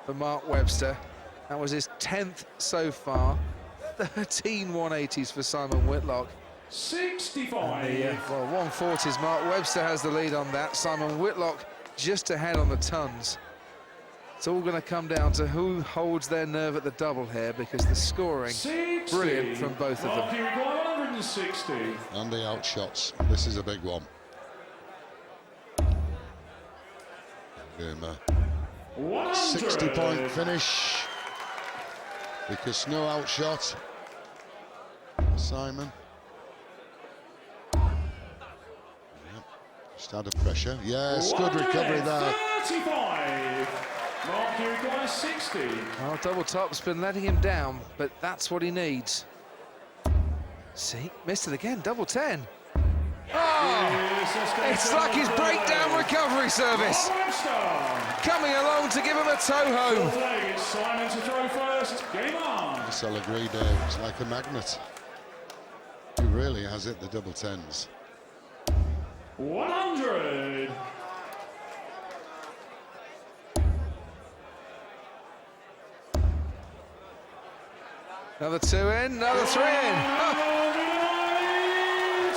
for Mark Webster. That was his 10th so far. 13 180s for Simon Whitlock.
65.
And the, well, 140s. Mark Webster has the lead on that. Simon Whitlock just ahead on the tons. It's all going to come down to who holds their nerve at the double here, because the scoring
60.
brilliant from both of them.
160.
And the outshots. This is a big one. Give him a 60-point finish. Because no outshot. Simon. Yep. Just out of pressure. Yes, good recovery there.
35. Mark, you require 60.
Well, double top's been letting him down, but that's what he needs. See, missed it again, double 10. Oh! It's like his breakdown recovery service. Coming along to give him a tow home.
It's Simon to throw first. Game on.
Yes, I'll agree, Dave. It's like a magnet. He really has hit the double 10s.
100.
Another 2 in, another 3 in.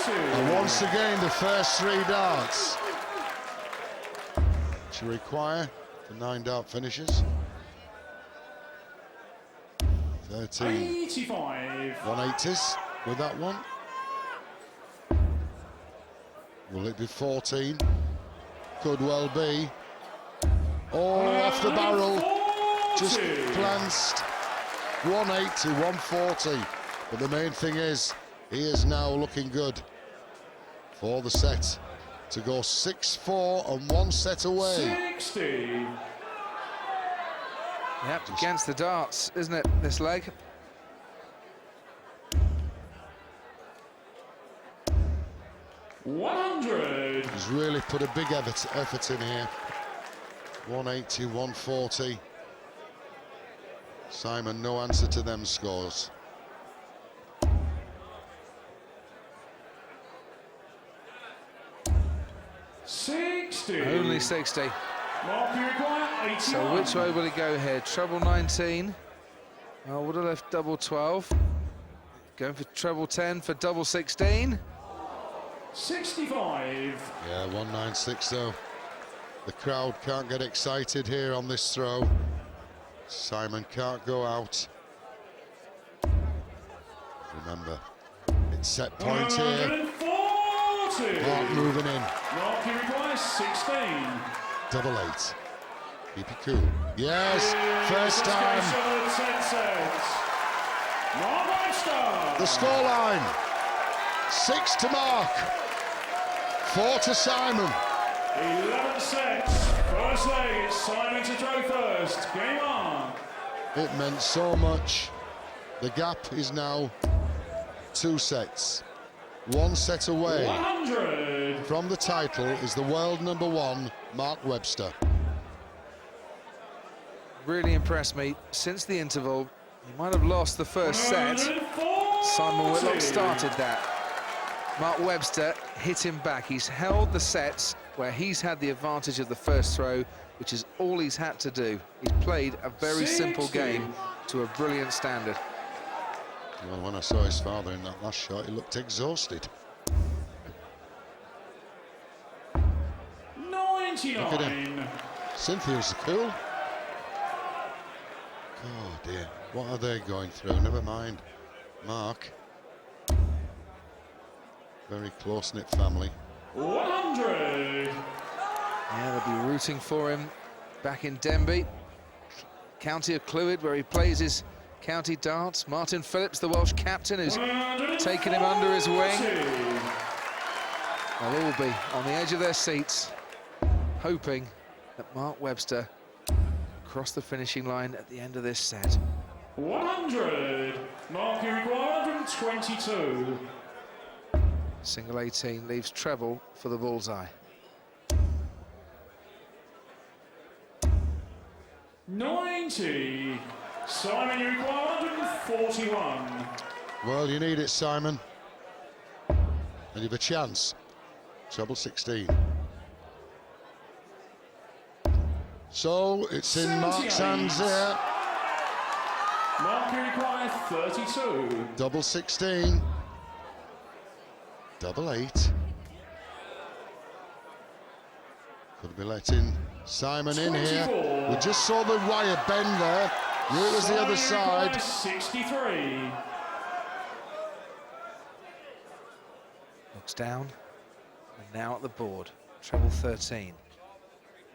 And once again, the first 3 darts to require the 9 dart finishes. 13
85.
180s with that one. Will it be 14? Could well be. Oh, off the barrel. Just glanced. 180, 140. But the main thing is, he is now looking good for the set to go 6-4 and 1 set away.
60.
Yep, against the darts, isn't it, this leg?
100.
He's really put a big effort in here. 180, 140. Simon, no answer to them scores.
Only 60.
Mark, you require 81.
So which way will he go here? Treble 19. Oh, would have left double 12. Going for treble 10 for double 16.
65.
Yeah, 196 though. The crowd can't get excited here on this throw. Simon can't go out. Remember, it's set point here.
140.
Mark moving in.
Mark, you require 16.
Double 8. Keep it cool. Yes, first time.
Mark Webster.
The scoreline. 6 to Mark. 4 to Simon.
11 sets. First leg, it's Simon to throw first. Game on.
It meant so much. The gap is now 2 sets. 1 set away
100.
from the title is the world #1, Mark Webster.
Really impressed me. Since the interval, he might have lost the first set. Simon Whitlock started that. Mark Webster hit him back. He's held the sets where he's had the advantage of the first throw, which is all he's had to do. He's played a very simple game to a brilliant standard.
Well, when I saw his father in that last shot, he looked exhausted.
99.
Look at him. Cynthia's cool. Oh dear, what are they going through? Never mind. Mark. Very close-knit family.
100.
Yeah, they'll be rooting for him back in Denbigh, county of Clwyd, where he plays his county darts. Martin Phillips, the Welsh captain, who's taken him under his wing. They'll all be on the edge of their seats, hoping that Mark Webster crossed the finishing line at the end of this set.
100. Mark, you require 122.
Single 18 leaves treble for the bullseye.
90. Simon, you require 141.
Well, you need it, Simon. And you've a chance. Treble 16. So it's in Mark's hands here.
Mark, you require 32.
Double 16. Double 8. Could be letting Simon in here. We just saw the wire bend there. Knew it was the other side.
63.
Looks down, and now at the board. Treble 13.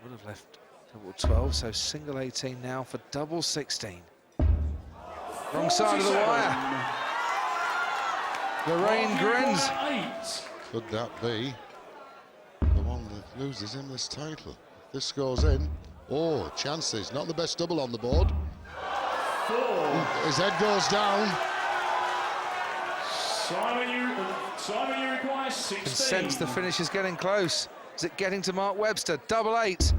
Would have left double 12, so single 18 now for double 16. Wrong side of the wire. Lorraine grins.
Could that be the one that loses him this title? If this goes in, oh, chances. Not the best double on the board.
4.
His head goes down.
Simon, you require 16.
Can sense the finish is getting close. Is it getting to Mark Webster? Double 8.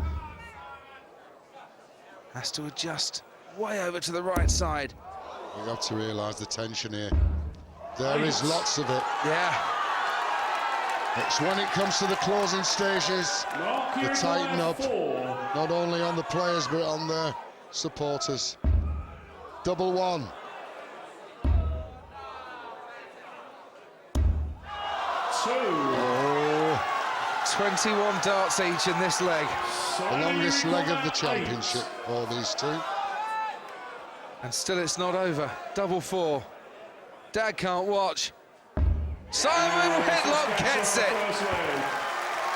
Has to adjust way over to the right side.
You have to realise the tension here. There is lots of it.
Yeah.
It's when it comes to the closing stages, they tighten up, not only on the players but on their supporters. Double 1.
21 darts each in this leg.
The longest leg of the championship for these two.
And still it's not over. Double 4. Dad can't watch. Simon Whitlock gets it.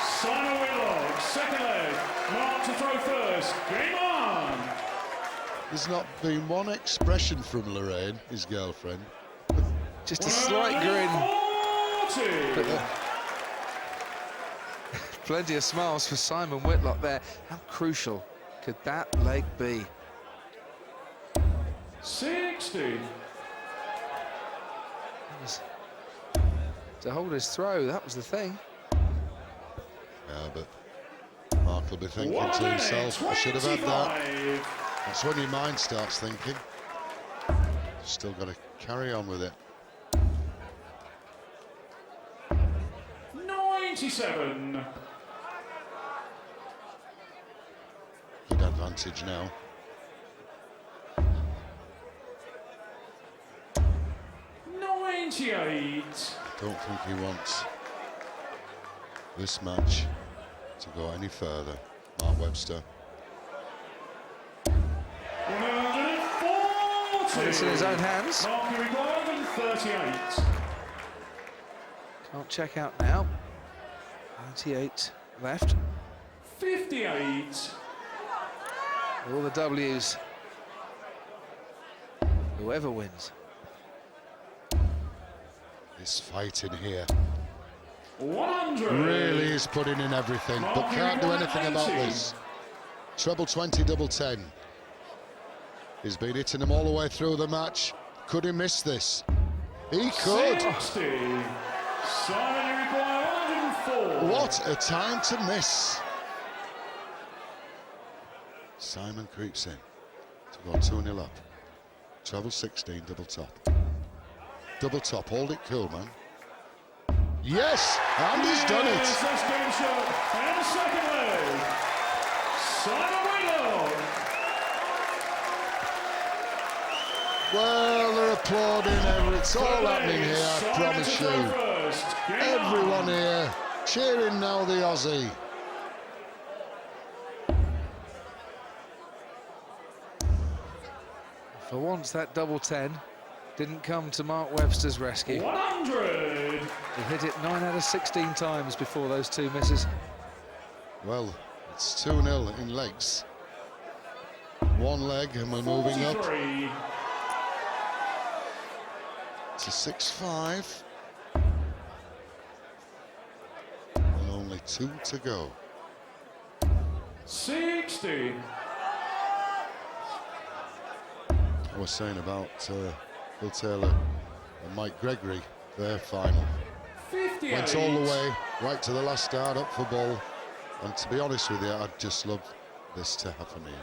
Simon Whitlock, second leg. Mark to throw first. Game on.
There's not been one expression from Lorraine, his girlfriend.
Just a slight grin. But, plenty of smiles for Simon Whitlock there. How crucial could that leg be?
60.
To hold his throw, that was the thing.
Yeah, but Mark will be thinking to himself, I should have had that. That's when your mind starts thinking. Still got to carry on with it.
97.
Good advantage now.
98.
Don't think he wants this match to go any further. Mark Webster.
140.
It's in his own hands.
Mark, you require 138.
Can't check out now. 98 left.
58.
All the W's. Whoever wins.
This fight in here
100.
really is putting in everything, but can't do anything about this. Treble 20, double 10. He's been hitting them all the way through the match. Could he miss this? He could.
60. Simon, you require 104.
What a time to miss. Simon creeps in to go 2-0 up. Treble 16, double top. Double top, hold it cool, man. Yes, and he's done it.
Yes, that's game shot. And second leg. Simon Whitlock.
Well, they're applauding. It's all happening here, I promise you. Everyone here cheering now the Aussie.
For once, that double 10 didn't come to Mark Webster's rescue.
100.
He hit it 9 out of 16 times before those two misses.
Well, it's 2-0 in legs. One leg and we're moving up
43.
to 6-5. And only 2 to go.
60.
I was saying about Bill Taylor and Mike Gregory, their final.
58.
Went all the way, right to the last start, up for ball. And to be honest with you, I'd just love this to happen here.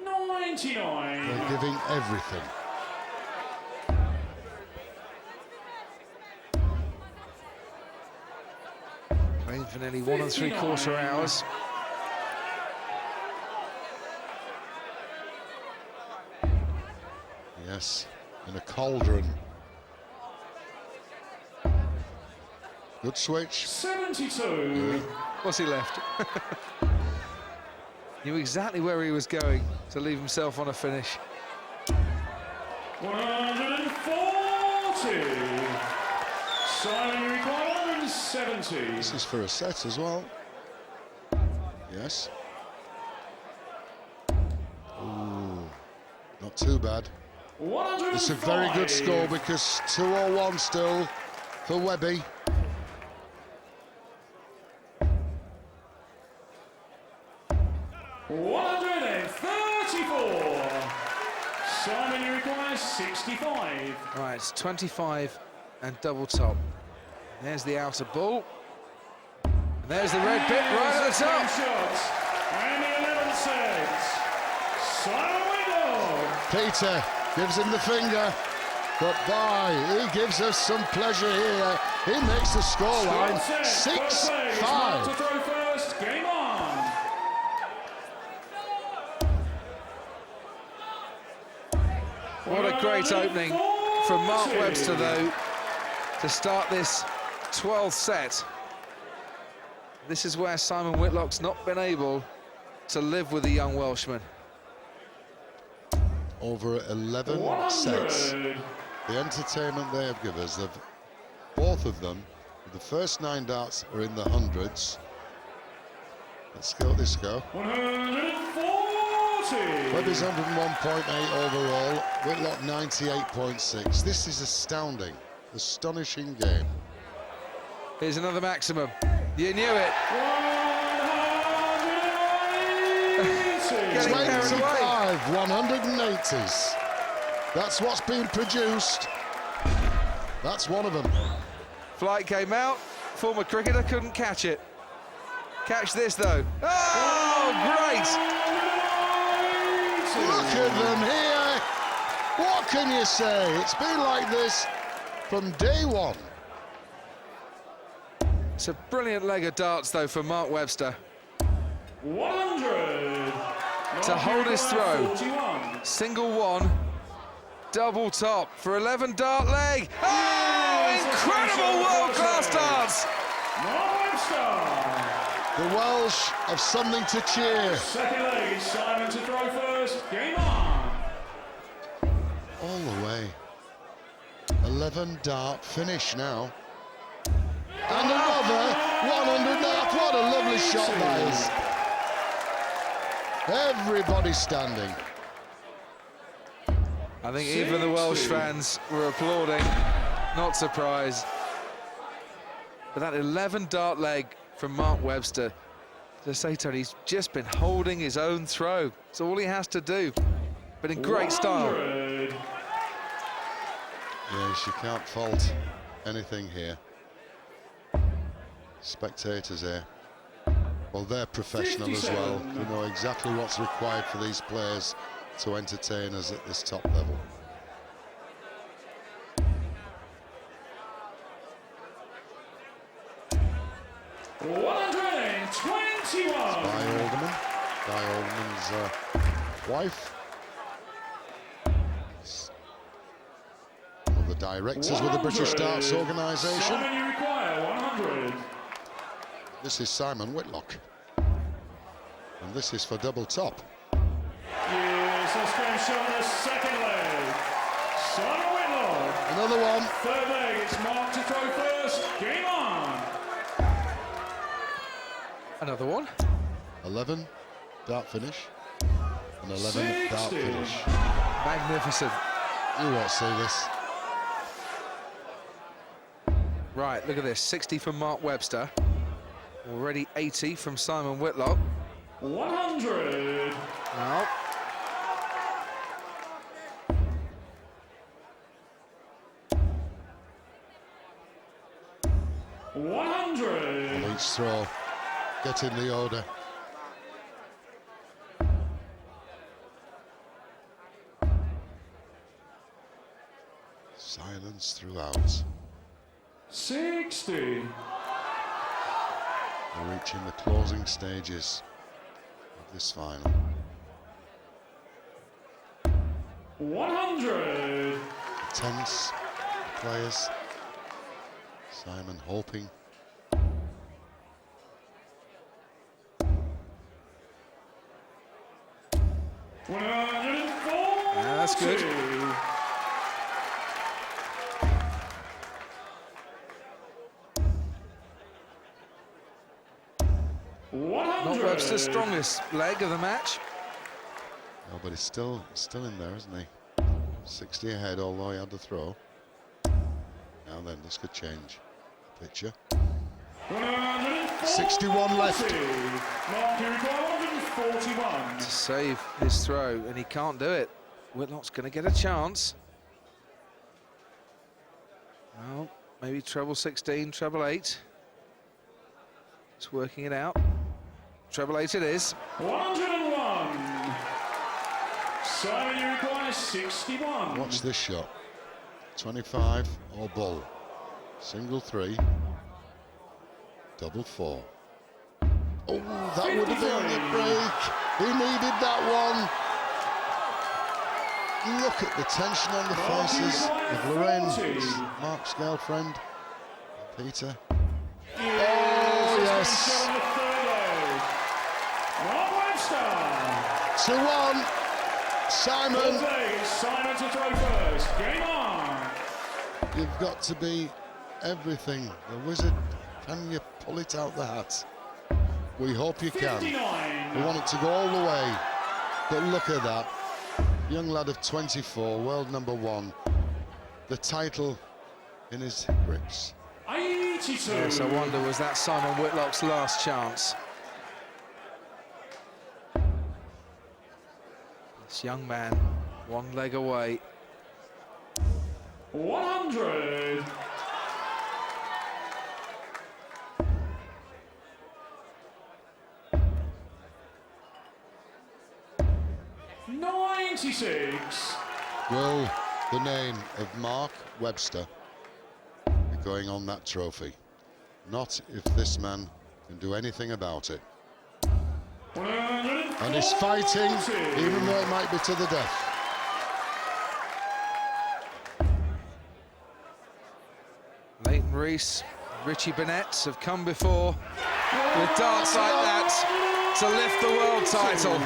99.
They're giving everything.
Playing for nearly 1 3/4 hours.
Yes, in a cauldron. Good switch.
72.
What's he left? Knew exactly where he was going to leave himself on a finish.
140. Simon, you require 170.
This is for a set as well. Yes. Ooh, not too bad.
105.
It's a very good score because 201 still for Webby.
Simon, you require 65.
Right, it's 25 and double top. There's the outer ball. And there's the red bit right at the top.
Shots. And the 11th set. Simon Whitlock.
Peter gives him the finger, but he gives us some pleasure here. He makes the scoreline 6-5.
To throw first, game on.
What a great opening from Mark Webster, though, to start this 12th set. This is where Simon Whitlock's not been able to live with the young Welshman.
Over 11 sets. The entertainment they have given us, both of them, the first 9 darts are in the hundreds. Let's go, this go.
140.
Webby's 101.8 overall, Whitlock 98.6. This is astounding, astonishing game.
Here's another maximum. You knew it.
180.
25, 180s. That's what's being produced. That's one of them.
Flight came out. Former cricketer couldn't catch it. Catch this, though. Oh, great!
Look at them here. What can you say? It's been like this from day one.
It's a brilliant leg of darts, though, for Mark Webster.
100.
To hold his throw.
41.
Single one. Double top for 11 dart leg. Oh, incredible world-class darts!
Mark Webster.
The Welsh have something to cheer.
Second leg is Simon to throw first. Game on.
All the way. 11 dart finish now. And another 100 dart. What a lovely shot that is. Everybody standing.
I think even the Welsh fans were applauding, not surprised. But that 11 dart leg from Mark Webster, to say, Tony, he's just been holding his own throw. It's all he has to do, but in great style.
Yes, you can't fault anything here. Spectators here, well, they're professional as well. You know exactly what's required for these players to entertain us at this top level. Guy Alderman's wife. One of the directors with the British Darts Organisation.
Simon, you require 100.
This is Simon Whitlock. And this is for double top.
Yes, that's been shown a second leg. Simon Whitlock.
Another one.
Third leg, it's Mark to throw first. Game on.
Another one.
11 dart finish. And 11 dart finish.
Magnificent.
You won't see this.
Right, look at this. 60 from Mark Webster. Already 80 from Simon Whitlock.
100.
Now.
On each throw, get in the order. Silence throughout.
60.
We're reaching the closing stages of this final.
100.
Tense players. Simon hoping.
Yeah, that's good. Not Webster's strongest leg of the match.
No, but he's still in there, isn't he? 60 ahead, although he had the throw. Now then, this could change the picture. 61 left.
To save his throw, and he can't do it. Whitlock's going to get a chance. Well, maybe treble 16, treble 8. It's working it out. Treble 8 it is.
101. Simon, you require 61.
Watch this shot. 25 or bull. Single 3. Double 4. Oh, that would have been the break. He needed that one. Look at the tension on the faces of Lorraine, Mark's girlfriend, Peter. Oh, yes. 2-1. Simon.
Simon to throw first. Game on.
You've got to be everything. The wizard, can you pull it out the hat? We hope you can.
59.
We want it to go all the way. But look at that. Young lad of 24, world number 1. The title in his grips.
82.
Yes, I wonder, was that Simon Whitlock's last chance? This young man, one leg away.
100.
Will the name of Mark Webster be going on that trophy? Not if this man can do anything about it. And he's fighting, even though it might be to the death.
Leighton Rees, Richie Burnett have come before with darts like that to lift the world title.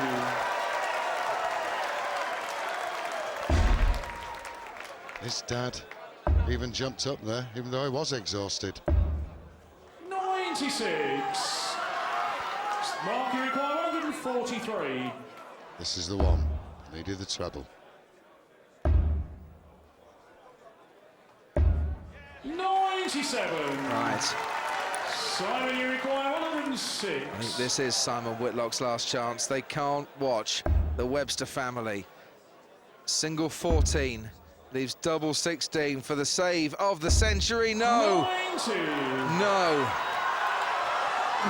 His dad even jumped up there, even though he was exhausted.
96. Mark, you require 143.
This is the one. Needed the treble.
97.
Right.
Simon, you require 106.
I think this is Simon Whitlock's last chance. They can't watch the Webster family. Single 14 leaves double 16 for the save of the century. No.
90.
No.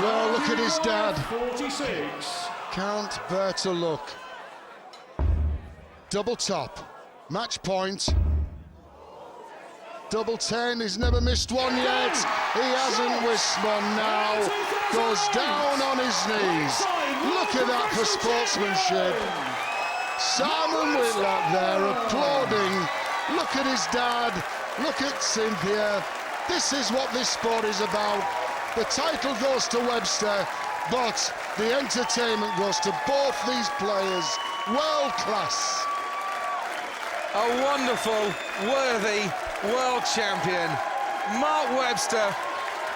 Well, look at his dad.
46.
Can't bear to look. Double top. Match point. Double 10, he's never missed one yet. He hasn't missed one now. Goes down on his knees. Look at that for sportsmanship. Simon Whitlock there applauding. Look at his dad. Look at Cynthia. This is what this sport is about. The title goes to Webster, but the entertainment goes to both these players. World class.
A wonderful, worthy world champion, Mark Webster,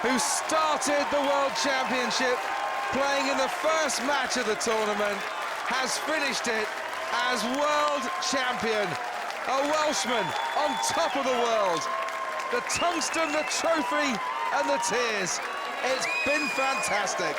who started the World Championship playing in the first match of the tournament, has finished it as world champion. A Welshman on top of the world. The tungsten, the trophy, and the tears. It's been fantastic.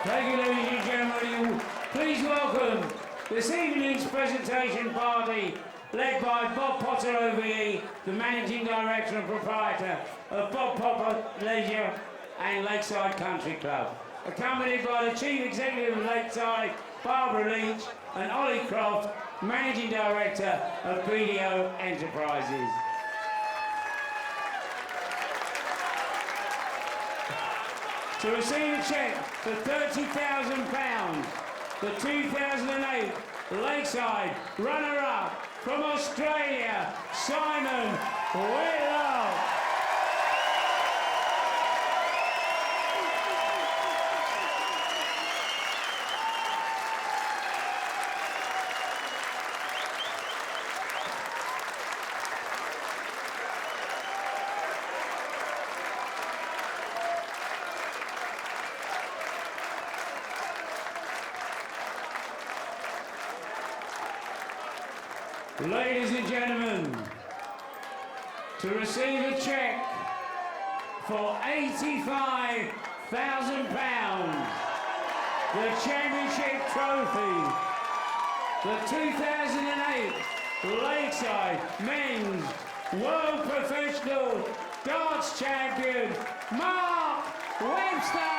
Thank you, ladies and gentlemen. Please welcome this evening's presentation party, led by Bob Potter OVE, the Managing Director and Proprietor of Bob Potter Leisure and Lakeside Country Club, accompanied by the Chief Executive of Lakeside, Barbara Leach, and Ollie Croft, Managing Director of BDO Enterprises. To receive a cheque for £30,000, the 2008 Lakeside runner-up from Australia, Simon Whitlock. Ladies and gentlemen, to receive a cheque for £85,000, the championship trophy, the 2008 Lakeside Men's World Professional Darts Champion, Mark Webster!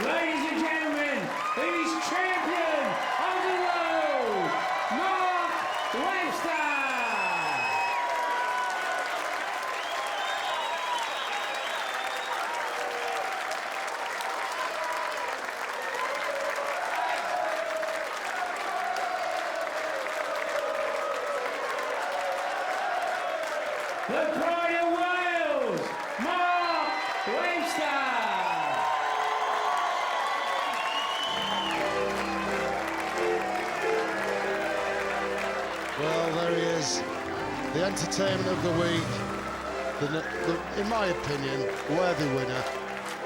Ladies and gentlemen, he's champion of the world, Mark Webster! The pride of Wales, Mark Webster!
the entertainment of the week, in my opinion, worthy winner.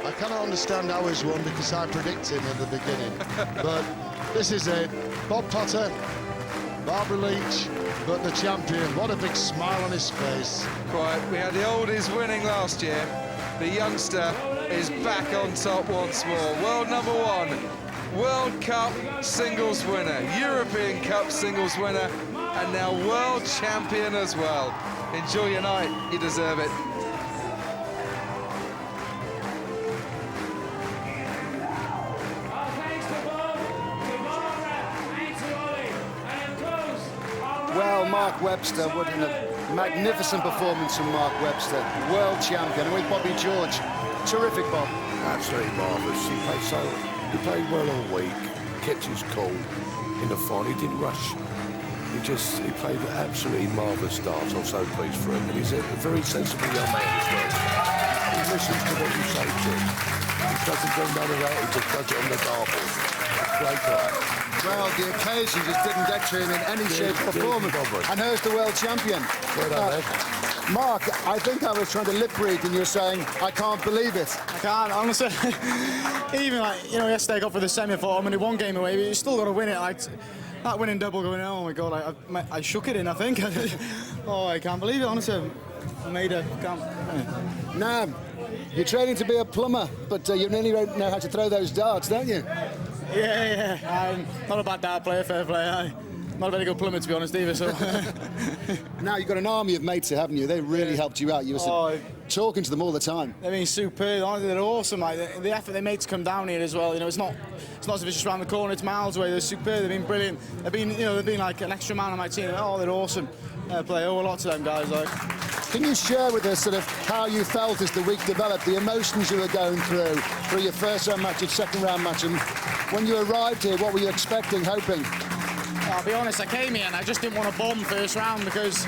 I cannot understand how he's won because I predicted him at the beginning. But this is it. Bob Potter, Barbara Leach, but the champion. What a big smile on his face.
Quite. We had the oldies winning last year. The youngster is back on top once more. World number one, World Cup singles winner, European Cup singles winner, and now world champion as well. Enjoy your night, you deserve it.
Well, Mark Webster, what a magnificent performance from Mark Webster, world champion, and with Bobby George. Terrific, Bob.
Absolutely marvellous. He played well all week, kept his cool in the final. He didn't rush. He played an absolutely marvellous dance. I'm so pleased for him. And he's a very sensible young man as well. He listens to what you say to him. He doesn't do none of that. He just does it on the dartboard. Great guy.
Well, the occasion just didn't get to him in any shape or form. And here's the world champion. Mark, I think I was trying to lip read and you're saying, I can't believe it.
I can't, honestly. Even yesterday I got for the semi-final, I mean, one game away, but you still got to win it. That winning double going, oh my God, I shook it in, I think. Oh, I can't believe it, honestly. I made it.
Now, you're training to be a plumber, but you really don't know how to throw those darts, don't you?
Yeah. I'm not a bad dart player, fair play. Not a very good plumber, to be honest, either. So.
Now, you've got an army of mates, haven't you? They really helped you out. You were talking to them all the time.
They've been superb. Honestly, they're awesome. Like, the effort they made to come down here as well. You know, it's not as if it's just around the corner. It's miles away. They're superb. They've been brilliant. They've been like an extra man on my team. Oh, they're awesome. Play a lot to them guys.
Can you share with us sort of how you felt as the week developed, the emotions you were going through your first round match and second round match, and when you arrived here, what were you expecting, hoping?
I'll be honest, I came here and I just didn't want to bomb first round because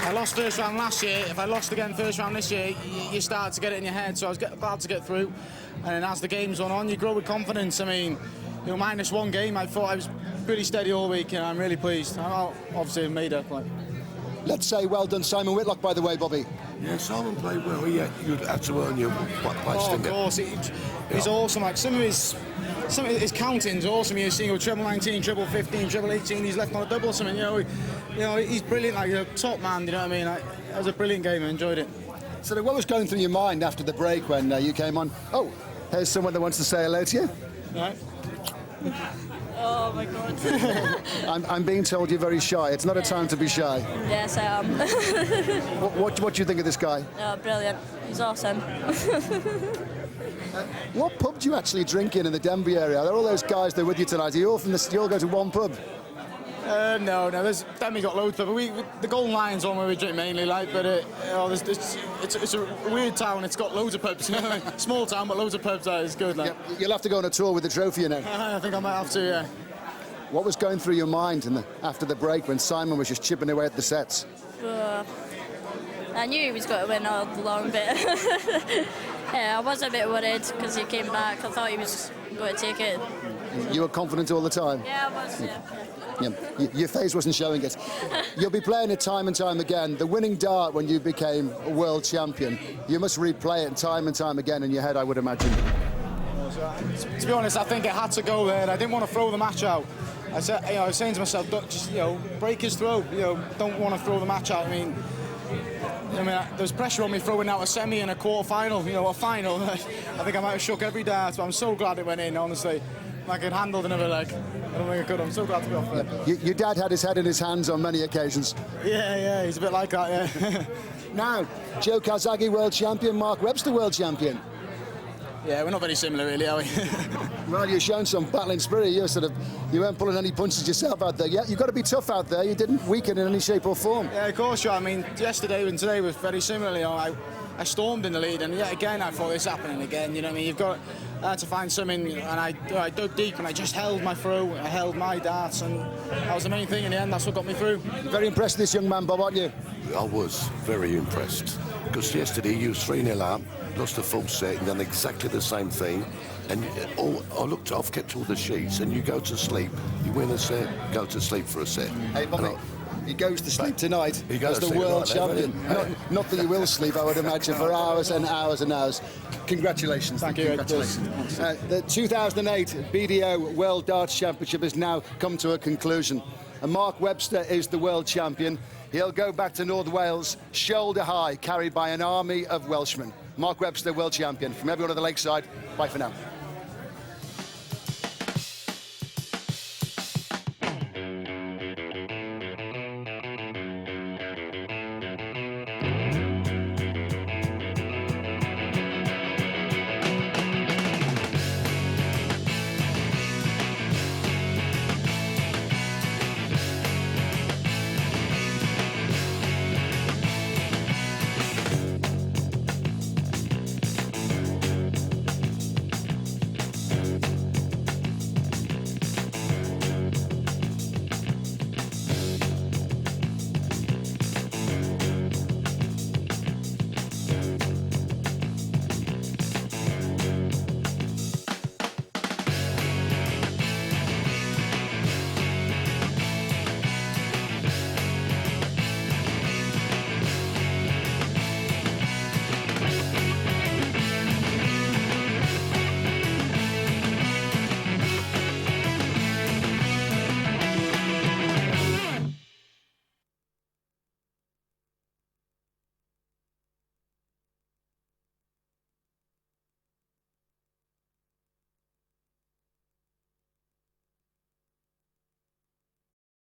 I lost first round last year. If I lost again first round this year, you start to get it in your head. So I was glad to get through. And then as the games went on, you grow with confidence. I mean, minus one game, I thought I was pretty steady all week, and I'm really pleased. I obviously made up.
Let's say well done, Simon Whitlock, by the way, Bobby.
Yeah, Simon played well. Yeah, you'd have to earn your place,
of course. He's awesome. Like some of his counting's awesome. You're seeing treble 19, treble 15, treble 18. He's left on a double or something. He's brilliant. Like top man. You know what I mean? It was a brilliant game. I enjoyed it.
So, what was going through your mind after the break when you came on? Oh, here's someone that wants to say hello to you.
Right.
Oh my God.
I'm being told you're very shy. It's not a time to be shy.
Yes, I am.
What do you think of this guy?
Oh, brilliant. He's awesome.
What pub do you actually drink in the Denby area? Are there all those guys that are with you tonight? Are you all you all go to one pub?
No. Denby got loads of pubs. The Golden Lion's one where we drink mainly, it's a weird town. It's got loads of pubs. Small town, but loads of pubs. It's good.
Yep. You'll have to go on a tour with the trophy, you know.
I think I might have to. Yeah.
What was going through your mind after the break when Simon was just chipping away at the sets?
I knew he was going to win all along, but yeah, I was a bit worried because he came back. I thought he was going to take it.
You were confident all the time?
Yeah, I was,
yeah. Your face wasn't showing it. You'll be playing it time and time again. The winning dart when you became a world champion, you must replay it time and time again in your head, I would imagine.
To be honest, I think it had to go there. I didn't want to throw the match out. I was saying to myself, just break his throw. Don't want to throw the match out. I mean, there's pressure on me throwing out a semi and a quarter-final. A final. I think I might have shook every dart, but I'm so glad it went in. Honestly, I could handle another leg. I don't think I could. I'm so glad to be off there.
Your dad had his head in his hands on many occasions.
Yeah, he's a bit like that. Yeah.
Now, Joe Calzaghe world champion, Mark Webster world champion.
Yeah, we're not very similar, really, are we?
Well, you've shown some battling spirit. You weren't pulling any punches yourself out there. Yeah, you've got to be tough out there. You didn't weaken in any shape or form.
Yeah, of course, yeah. I mean, yesterday and today was very similar. I stormed in the lead, and yet again, I thought this happening again. You know what I mean? You've got to find something, and I dug deep, and I just held my throw. I held my darts, and that was the main thing in the end. That's what got me through.
Very impressed with this young man, Bob, aren't you?
I was very impressed. Because yesterday you was 3-0 up, lost a full set, and done exactly the same thing. And I've kept all the sheets, and you go to sleep, you win a set, go to sleep for a set.
Hey, Bobby, He goes to sleep tonight
He goes
as the
to sleep
world
tonight,
champion. Not that you will sleep, I would imagine, for hours and hours and hours. Congratulations.
Thank you.
Congratulations. The 2008 BDO World Darts Championship has now come to a conclusion. And Mark Webster is the world champion. He'll go back to North Wales, shoulder high, carried by an army of Welshmen. Mark Webster, world champion. From everyone at the Lakeside, bye for now.